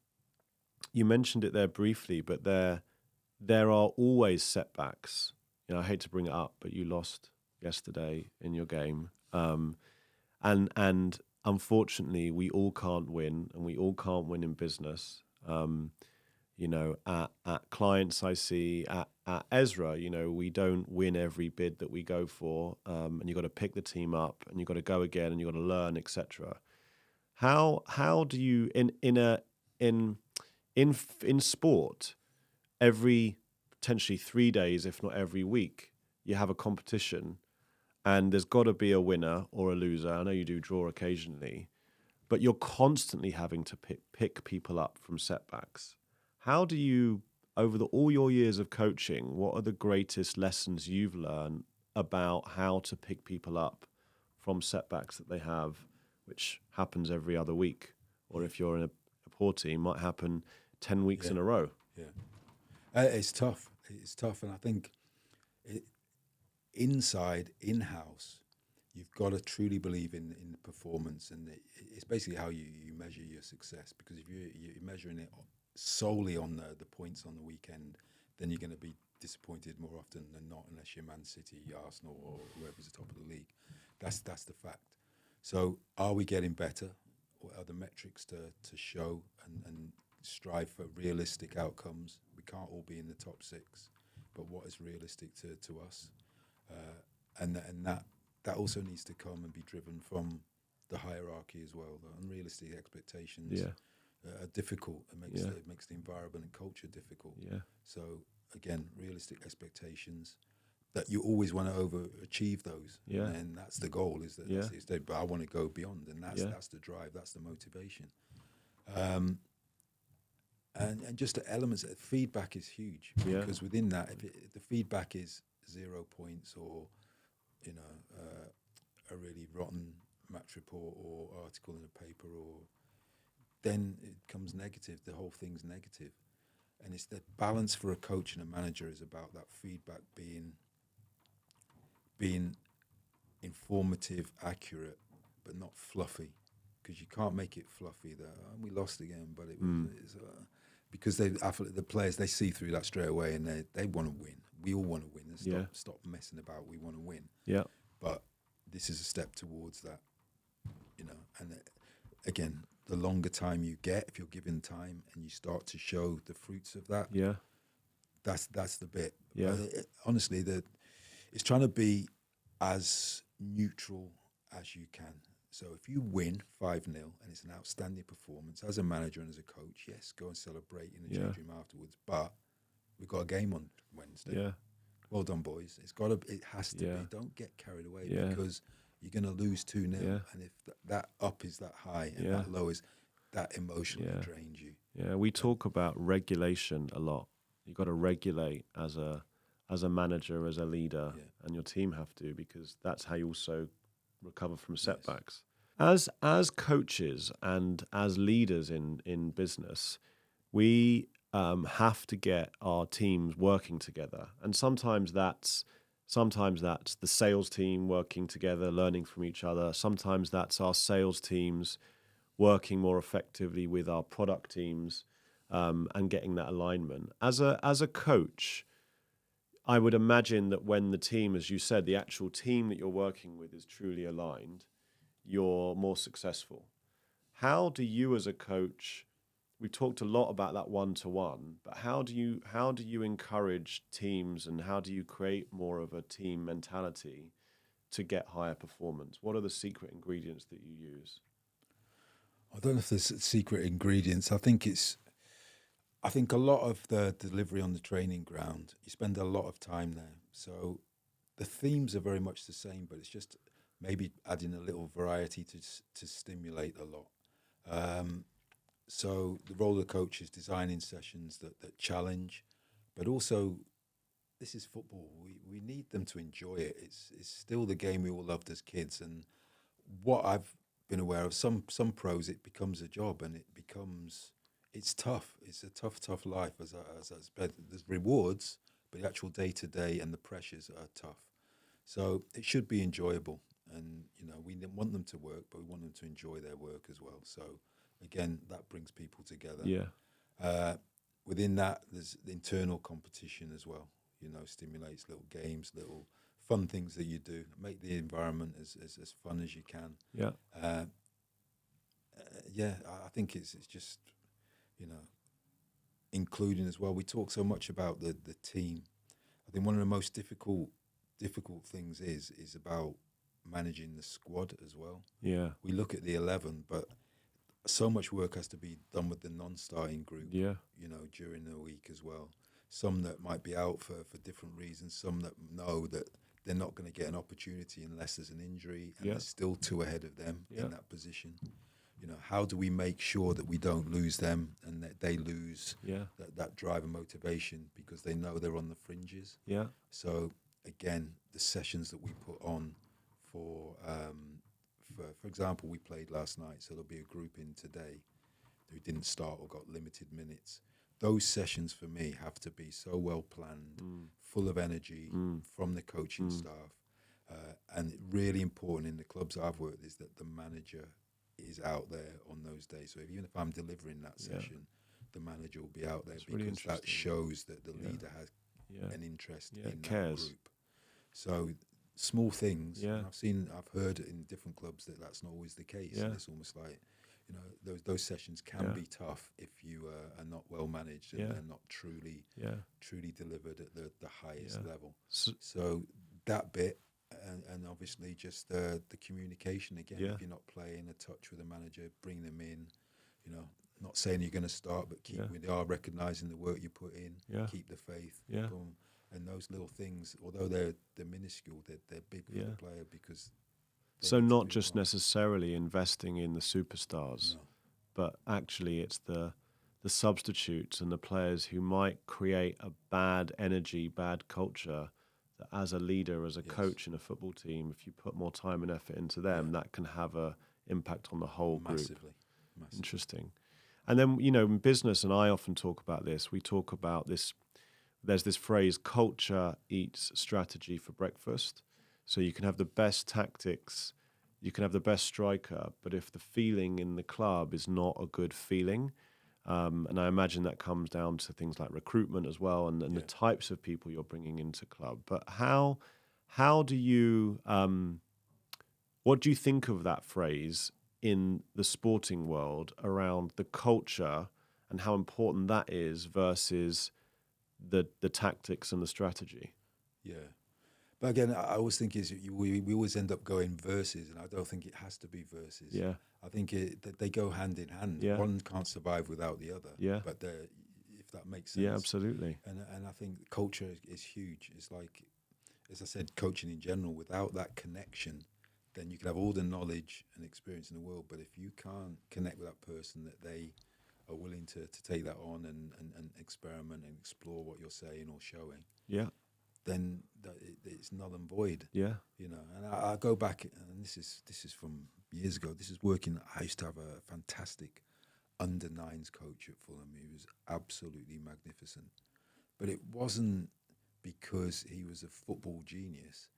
you mentioned it there briefly, but there are always setbacks. I hate to bring it up, but you lost yesterday in your game. And unfortunately, we all can't win, and we all can't win in business. At clients I see at Ezra, we don't win every bid that we go for, and you've got to pick the team up, and you've got to go again, and you've got to learn, etc. How do you in sport, every potentially 3 days, if not every week, you have a competition, and there's got to be a winner or a loser. I know you do draw occasionally, but you're constantly having to pick people up from setbacks. How do you, over all your years of coaching, what are the greatest lessons you've learned about how to pick people up from setbacks that they have, which happens every other week, or if you're in a poor team, might happen 10 weeks in a row? Yeah, it's tough. It's tough, and I think in-house, you've got to truly believe in performance, and it's basically how you measure your success. Because if you're measuring it solely on the points on the weekend, then you're going to be disappointed more often than not, unless you're Man City, Arsenal, or whoever's the top of the league. That's the fact. So, are we getting better? What are the metrics to show and strive for realistic outcomes? We can't all be in the top 6, but what is realistic to us? And that also needs to come and be driven from the hierarchy as well. The unrealistic expectations are difficult. It makes the environment and culture difficult. Yeah. So again, realistic expectations that you always want to overachieve those. Yeah. And that's the goal. But I want to go beyond, and that's the drive. That's the motivation. And just the elements. Feedback is huge because within that, if the feedback is 0 points or a really rotten match report or article in a paper, then it becomes negative. The whole thing's negative, and it's the balance for a coach and a manager is about that feedback being informative, accurate, but not fluffy, because you can't make it fluffy. We lost again, but it was because the players, they see through that straight away, and they want to win. We all want to win. And stop messing about. We want to win. Yeah. But this is a step towards that, And again, the longer time you get, if you're given time, and you start to show the fruits of that, that's the bit. Yeah. Honestly, it's trying to be as neutral as you can. So if you win 5-0 and it's an outstanding performance as a manager and as a coach, yes, go and celebrate in the change room afterwards. But we've got a game on Wednesday. Yeah. Well done, boys. It has to be. Don't get carried away because you're going to lose 2-0. And if that up is that high and that low is, that emotionally drains you. Yeah, we talk about regulation a lot. You've got to regulate as a manager, as a leader, and your team have to, because that's how you also recover from setbacks. Yes. As coaches and as leaders in business, we have to get our teams working together, and sometimes that's the sales team working together, learning from each other. Sometimes that's our sales teams working more effectively with our product teams, and getting that alignment. As a coach, I would imagine that when the team, as you said, the actual team that you're working with is truly aligned, you're more successful. How do you as a coach, we talked a lot about that one-to-one, but how do you encourage teams, and how do you create more of a team mentality to get higher performance? What are the secret ingredients that you use? I don't know if there's secret ingredients. I think a lot of the delivery on the training ground, you spend a lot of time there. So the themes are very much the same, but it's just maybe adding a little variety to stimulate a lot. So the role of the coach is designing sessions that challenge, but also this is football. We need them to enjoy it. It's still the game we all loved as kids. And what I've been aware of, some pros, it becomes a job, and it's tough. It's a tough life. There's rewards, but the actual day-to-day and the pressures are tough. So it should be enjoyable. And, we want them to work, but we want them to enjoy their work as well. So, again, that brings people together. Yeah. Within that, there's the internal competition as well. Stimulates little games, little fun things that you do. Make the environment as fun as you can. Yeah. I think it's just, including as well. We talk so much about the team. I think one of the most difficult things is about managing the squad as well. Yeah. We look at the 11, but so much work has to be done with the non-starting group. Yeah. During the week as well. Some that might be out for different reasons. Some that know that they're not going to get an opportunity unless there's an injury, and there's still 2 ahead of them in that position. How do we make sure that we don't lose them and that they lose that drive and motivation because they know they're on the fringes? Yeah. So again, the sessions that we put on for example, we played last night, so there'll be a group in today who didn't start or got limited minutes. Those sessions for me have to be so well planned, full of energy from the coaching staff, and really important in the clubs I've worked is that the manager is out there on those days. So even if I'm delivering that session, the manager will be out there because that shows that the leader has an interest in that group. So small things. Yeah. I've heard in different clubs that that's not always the case. Yeah. And it's almost like, those sessions can be tough if you are not well managed and they're not truly delivered at the highest level. So that bit, and obviously just the communication again. If you're not playing a touch with a manager, bring them in. Not saying you're going to start, but we are recognising the work you put in. Keep the faith. Boom. And those little things, although they're minuscule, they're big for the player because. So not just necessarily investing in the superstars, but actually it's the substitutes and the players who might create a bad energy, bad culture. That as a leader, as a coach in a football team, if you put more time and effort into them, that can have a impact on the whole group. Massively. Interesting. And then, in business, and I often talk about this, we talk about this, there's this phrase, culture eats strategy for breakfast. So you can have the best tactics, you can have the best striker, but if the feeling in the club is not a good feeling, and I imagine that comes down to things like recruitment as well, and the types of people you're bringing into club. But how do you, what do you think of that phrase in the sporting world around the culture and how important that is versus the tactics and the strategy? Yeah. But again, I always think we always end up going versus, and I don't think it has to be versus. Yeah. I think that they go hand in hand. Yeah. One can't survive without the other. Yeah. But if that makes sense. Yeah, absolutely. And I think culture is huge. It's like, as I said, coaching in general, without that connection, then you can have all the knowledge and experience in the world, but if you can't connect with that person, that they are willing to take that on and experiment and explore what you're saying or showing, then it's null and void. Yeah. And I go back, and this is from years ago. This is working. I used to have a fantastic under-9s coach at Fulham. He was absolutely magnificent. But it wasn't because he was a football genius.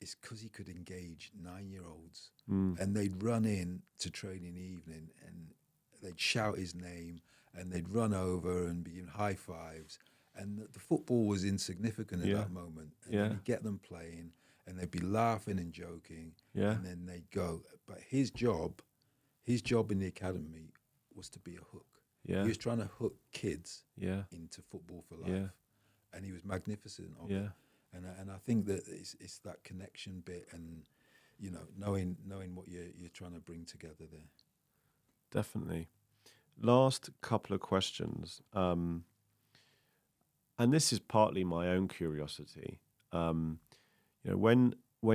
It's because he could engage 9-year-olds, and they'd run in to train in the evening, and they'd shout his name, and they'd run over and be in high fives, and the football was insignificant at that moment. And then he'd get them playing, and they'd be laughing and joking, and then they'd go. But his job in the academy was to be a hook. Yeah. He was trying to hook kids into football for life, and he was magnificent of it. And I think that it's that connection bit, and knowing what you're trying to bring together there. Definitely. Last couple of questions, and this is partly my own curiosity. When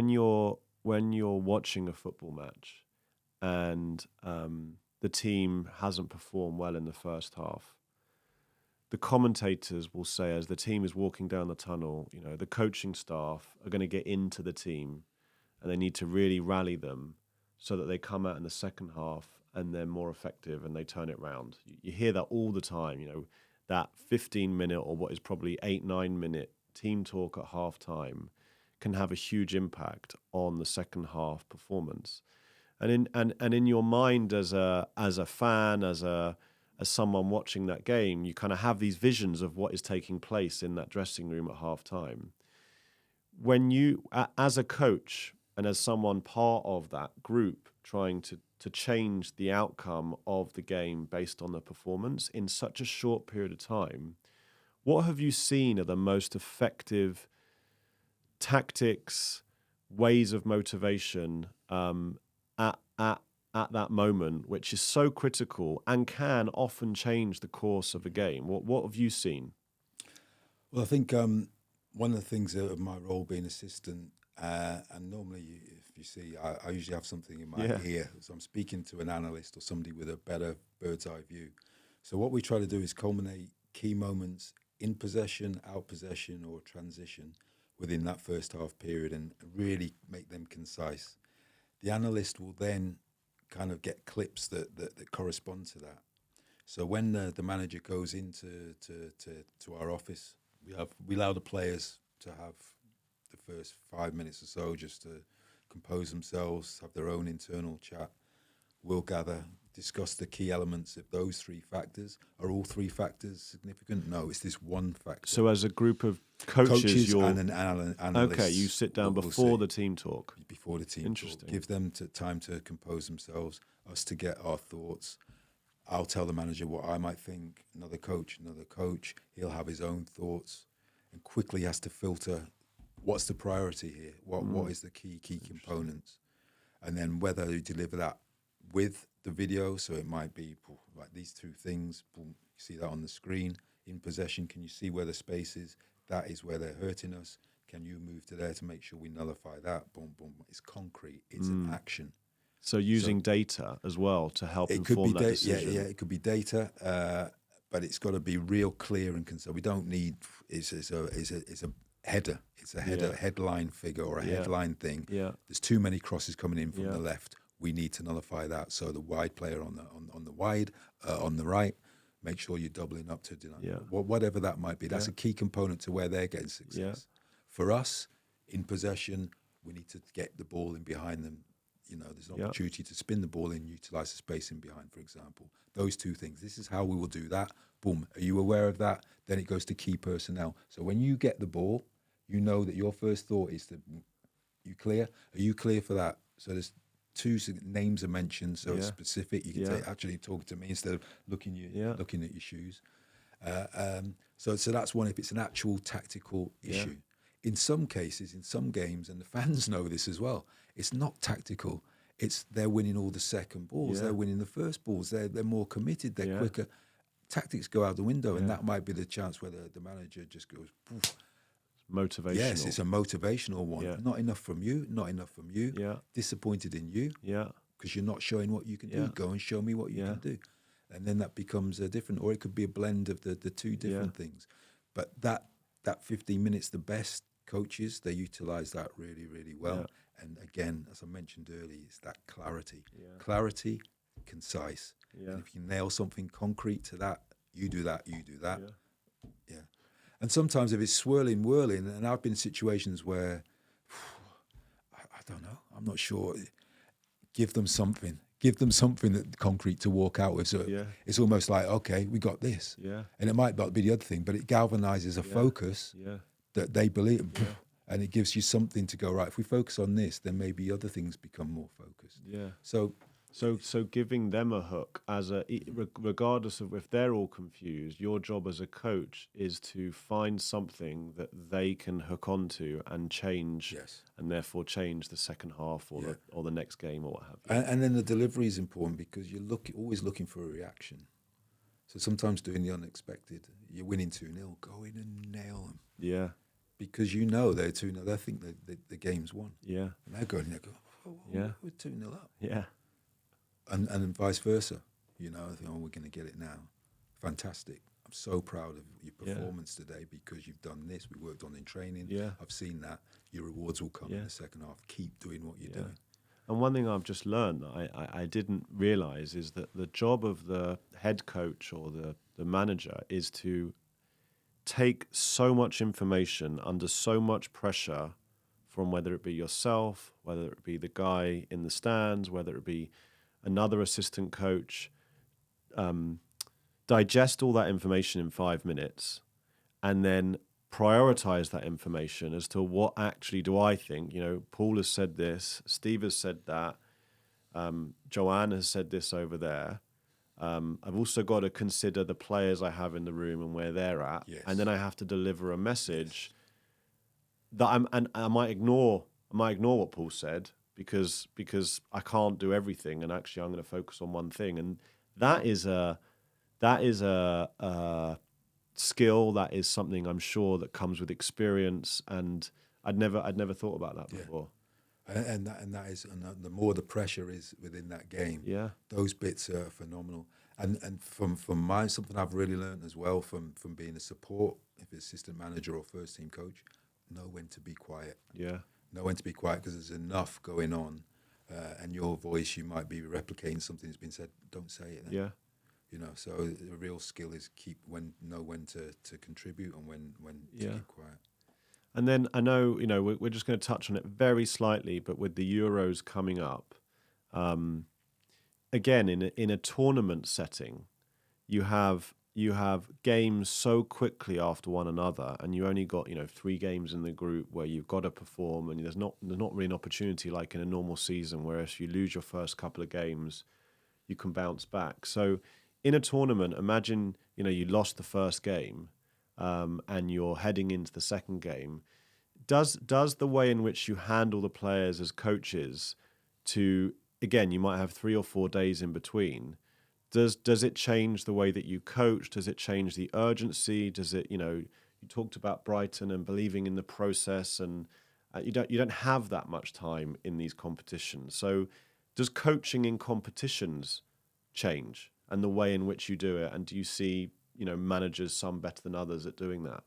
you're watching a football match, and the team hasn't performed well in the first half, the commentators will say, as the team is walking down the tunnel, the coaching staff are going to get into the team and they need to really rally them so that they come out in the second half and they're more effective and they turn it round. You hear that all the time, that 15-minute or what is probably 8-9 minute team talk at half time can have a huge impact on the second half performance. And in your mind as a fan, as someone watching that game, you kind of have these visions of what is taking place in that dressing room at half time. when you, as a coach and as someone part of that group trying to change the outcome of the game based on the performance in such a short period of time, what have you seen are the most effective tactics, ways of motivation at that moment, which is so critical and can often change the course of a game? What have you seen? Well, I think one of the things of my role being assistant, and normally if you see, I usually have something in my ear, so I'm speaking to an analyst or somebody with a better bird's eye view. So what we try to do is culminate key moments in possession, out possession, or transition within that first half period and really make them concise. The analyst will then kind of get clips that correspond to that. So when the manager goes into to our office, we allow the players to have the first 5 minutes or so just to compose themselves, have their own internal chat. We'll gather, discuss the key elements of those three factors. Are all three factors significant? No, it's this one factor. So as a group of coaches you're, and an analyst. Okay, you sit down before the team talk. Before the team Interesting. talk. Give them time to compose themselves, us to get our thoughts. I'll tell the manager what I might think, another coach, he'll have his own thoughts and quickly has to filter what's the priority here, what is the key components, and then whether you deliver that with the video, so it might be like these two things, boom, you see that on the screen, in possession, can you see where the space is? That is where they're hurting us. Can you move to there to make sure we nullify that? Boom, boom. It's concrete, it's an action. So using data as well to help inform that decision. Yeah, it could be data, but it's got to be real clear and concise. We don't need it's a header. It's a headline figure or a headline thing. Yeah. There's too many crosses coming in from the left. We need to nullify that. So the wide player on the wide, on the right, make sure you're doubling up to deny. Whatever that might be. That's a key component to where they're getting success. Yeah. For us, in possession, we need to get the ball in behind them. You know, there's an opportunity to spin the ball in, utilize the space in behind, for example. Those two things. This is how we will do that. Boom. Are you aware of that? Then it goes to key personnel. So when you get the ball, you know that your first thought is to, you clear? Are you clear for that? So there's two names are mentioned, so it's specific. You can actually talk to me instead of looking at your shoes. So that's one if it's an actual tactical issue. In some cases, in some games, and the fans know this as well, it's not tactical. It's they're winning all the second balls. They're winning the first balls. They're more committed. They're quicker. Tactics go out the window, and that might be the chance where the manager just goes, poof. Motivational. Yes, it's a motivational one. Not enough from you. Not enough from you. Disappointed in you. Because you're not showing what you can do. Go and show me what you can do. And then that becomes a different, or it could be a blend of the two different things. But that 15 minutes, the best coaches, they utilize that really, really well. And again, as I mentioned earlier, it's that clarity. Clarity, concise. And if you nail something concrete to that, you do that. Yeah. And sometimes if it's swirling, whirling, and I've been in situations where, I don't know, I'm not sure, give them something that concrete to walk out with. So it's almost like, okay, we got this. And it might not be the other thing, but it galvanizes a focus that they believe. And it gives you something to go, right, if we focus on this, then maybe other things become more focused. So giving them a hook regardless of if they're all confused, your job as a coach is to find something that they can hook onto and change, and therefore change the second half or the next game or what have you. And then the delivery is important because you're always looking for a reaction. So sometimes doing the unexpected, you're winning 2-0, go in and nail them. Yeah. Because you know they're 2-0, they think the game's won. Yeah. And they're going, we're 2-0 up. Yeah. And vice versa, you know, I think, we're going to get it now. Fantastic. I'm so proud of your performance today because you've done this. We worked on in training. I've seen that. Your rewards will come in the second half. Keep doing what you're doing. And one thing I've just learned that I didn't realize is that the job of the head coach or the manager is to take so much information under so much pressure from whether it be yourself, whether it be the guy in the stands, whether it be another assistant coach, digest all that information in 5 minutes and then prioritize that information as to what actually do I think. Paul has said this, Steve has said that, Joanne has said this over there. I've also got to consider the players I have in the room and where they're at, Yes. and then I have to deliver a message that I might ignore what Paul said because I can't do everything, and actually I'm going to focus on one thing, and that is a skill. That is something I'm sure that comes with experience, and I'd never thought about that before. And that is, and the more the pressure is within that game, those bits are phenomenal. And from something I've really learned as well from being a support, if it's assistant manager or first team coach, know when to be quiet. Yeah. Know when to be quiet because there's enough going on, and your voice, you might be replicating something that's been said. Don't say it then. Yeah. So the real skill is know when to contribute and when to keep quiet. And then I know, we're just going to touch on it very slightly, but with the Euros coming up, again, in a tournament setting, you have games so quickly after one another, and you only got 3 games in the group where you've got to perform, and there's not really an opportunity like in a normal season, where if you lose your first couple of games, you can bounce back. So in a tournament, imagine you lost the first game, and you're heading into the second game. Does the way in which you handle the players as coaches, to again, you might have 3 or 4 days in between. Does it change the way that you coach? Does it change the urgency? Does it, you talked about Brighton and believing in the process, and you don't have that much time in these competitions. So does coaching in competitions change, and the way in which you do it? And do you see, managers, some better than others, at doing that?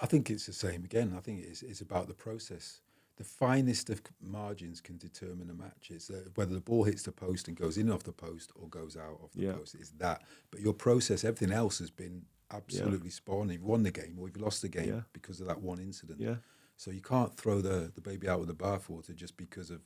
I think it's the same again. I think it's about the process. The finest of margins can determine a match. It's whether the ball hits the post and goes in off the post or goes out of the post. It's that. But your process, everything else has been absolutely spot on. You've won the game or you've lost the game because of that one incident. Yeah. So you can't throw the baby out with the bathwater just because of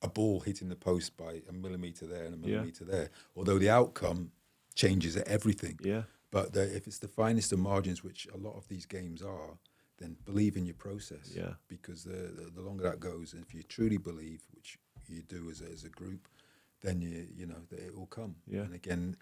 a ball hitting the post by a millimetre there and a millimetre there. Although the outcome changes everything. Yeah. But if it's the finest of margins, which a lot of these games are, then believe in your process. Yeah. Because the longer that goes, and if you truly believe, which you do as a group, then it will come. Yeah. And again,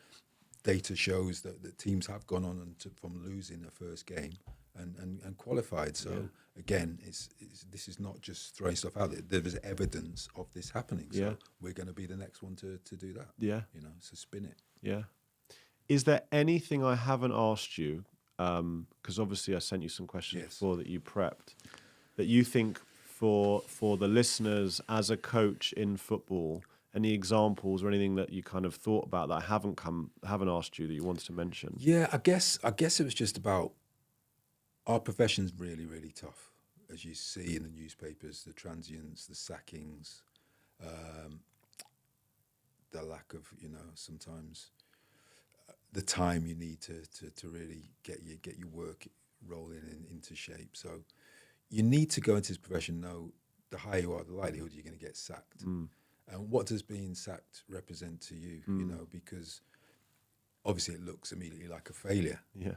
data shows that teams have gone on from losing their first game and qualified. So again, this is not just throwing stuff out there. There is evidence of this happening. So we're going to be the next one to do that. Yeah. So spin it. Yeah. Is there anything I haven't asked you? Because obviously I sent you some questions before that you prepped, that you think for the listeners as a coach in football, any examples or anything that you kind of thought about that I haven't asked you that you wanted to mention? Yeah, I guess it was just about our profession's really, really tough, as you see in the newspapers, the transients, the sackings, the lack of, sometimes the time you need to really get your work rolling into shape. So you need to go into this profession, know the higher you are, the likelihood you're going to get sacked. And what does being sacked represent to you? Because obviously it looks immediately like a failure. Yeah.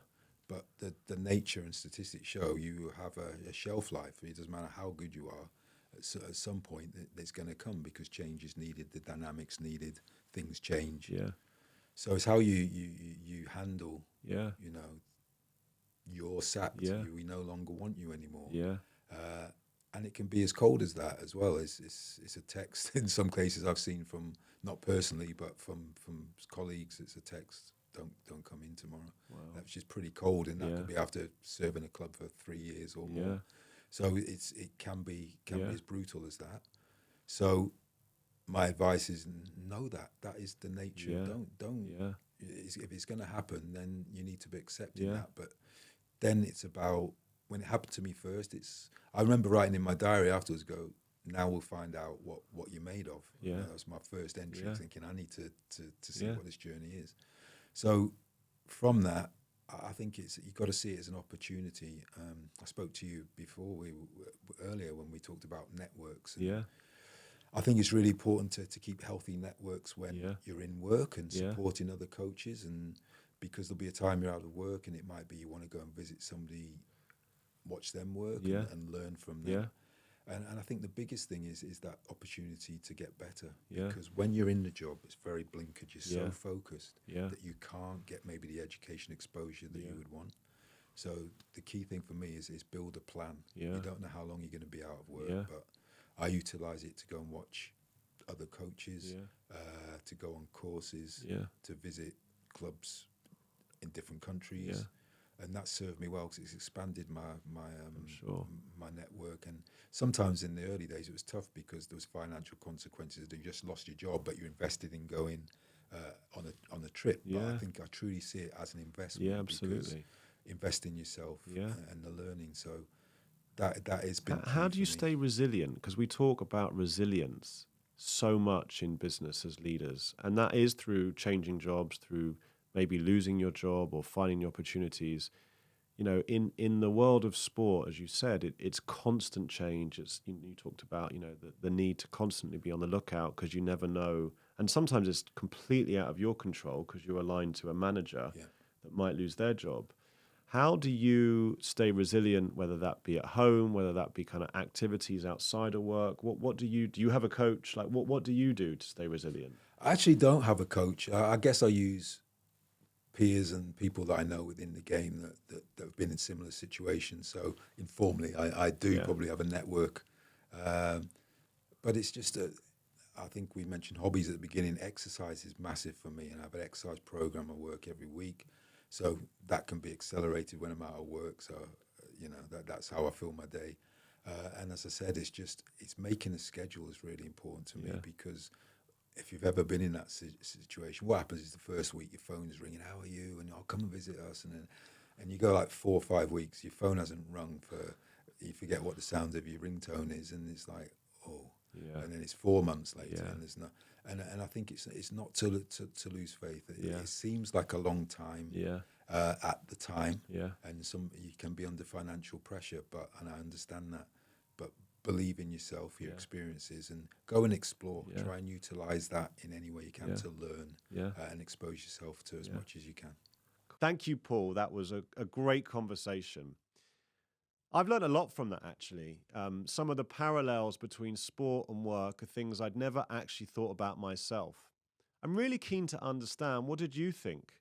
But the nature and statistics show you have a shelf life. It doesn't matter how good you are. At some point, it's going to come because change is needed, the dynamics needed, things change. Yeah. So it's how you handle, you're sacked. Yeah. We no longer want you anymore. Yeah. And it can be as cold as that as well. It's a text. In some cases I've seen from, not personally, but from colleagues, it's a text, don't come in tomorrow. Wow. That's just pretty cold, and that could be after serving a club for 3 years or more. Yeah. So it can be as brutal as that. So my advice is know that is the nature. Yeah. Don't. Yeah. If it's going to happen, then you need to be accepting that. But then it's about, when it happened to me first, I remember writing in my diary afterwards, now we'll find out what you're made of. Yeah. That was my first entry, thinking I need to see what this journey is. So from that, I think you've got to see it as an opportunity. I spoke to you before, earlier when we talked about networks. And I think it's really important to keep healthy networks when you're in work and supporting other coaches, and because there'll be a time you're out of work and it might be you want to go and visit somebody watch them work Yeah. and learn from them. Yeah. And I think the biggest thing is that opportunity to get better. Yeah. Because when you're in the job, it's very blinkered. You're Yeah. so focused Yeah. that you can't get maybe the education exposure that Yeah. you would want. So the key thing for me is build a plan. Yeah. You don't know how long you're going to be out of work, Yeah. but I utilize it to go and watch other coaches, Yeah. to go on courses, Yeah. to visit clubs in different countries. Yeah. And that served me well because it's expanded my Sure. my network. And sometimes in the early days it was tough because there was financial consequences. You just lost your job, but you invested in going on a trip. But Yeah. I think I truly see it as an investment. Yeah, Because absolutely. invest in yourself, Yeah. and the learning. So that has been. How key do you for me. stay resilient? Because we talk about resilience so much in business as leaders, and that is through changing jobs, through maybe losing your job or finding the opportunities. You know, in the world of sport, as you said, it's constant change. It's you talked about, the need to constantly be on the lookout because you never know, and sometimes it's completely out of your control because you're aligned to a manager Yeah. that might lose their job. How do you stay resilient, whether that be at home, whether that be kind of activities outside of work? What do you have a coach? Like what do you do to stay resilient? I actually don't have a coach. I guess I use peers and people that I know within the game that have been in similar situations. So informally, I do Yeah. probably have a network. But it's just I think we mentioned hobbies at the beginning. Exercise is massive for me, and I have an exercise program I work every week. So that can be accelerated when I'm out of work. So, that's how I fill my day. And as I said, it's making a schedule is really important to me, Yeah. because if you've ever been in that situation, what happens is the first week your phone is ringing, how are you? And I'll come and visit us. And you go like 4 or 5 weeks, your phone hasn't rung you forget what the sound of your ringtone is. And it's like, oh, Yeah. and then it's 4 months later, Yeah. and there's no, and I think it's not to lose faith. Yeah. It seems like a long time, Yeah. at the time, Yeah. and you can be under financial pressure, and I understand that, but believe in yourself, your Yeah. experiences, and go and explore. Yeah. Try and utilize that in any way you can Yeah. to learn, Yeah. and expose yourself to as Yeah. much as you can. Thank you, Paul. That was a great conversation. I've learned a lot from that, actually. Some of the parallels between sport and work are things I'd never actually thought about myself. I'm really keen to understand, what did you think?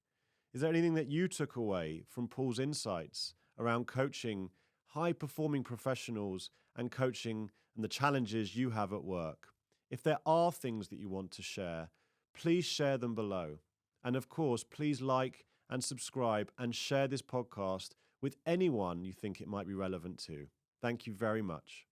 Is there anything that you took away from Paul's insights around coaching high-performing professionals and coaching and the challenges you have at work? If there are things that you want to share, please share them below. And of course, please like and subscribe and share this podcast with anyone you think it might be relevant to. Thank you very much.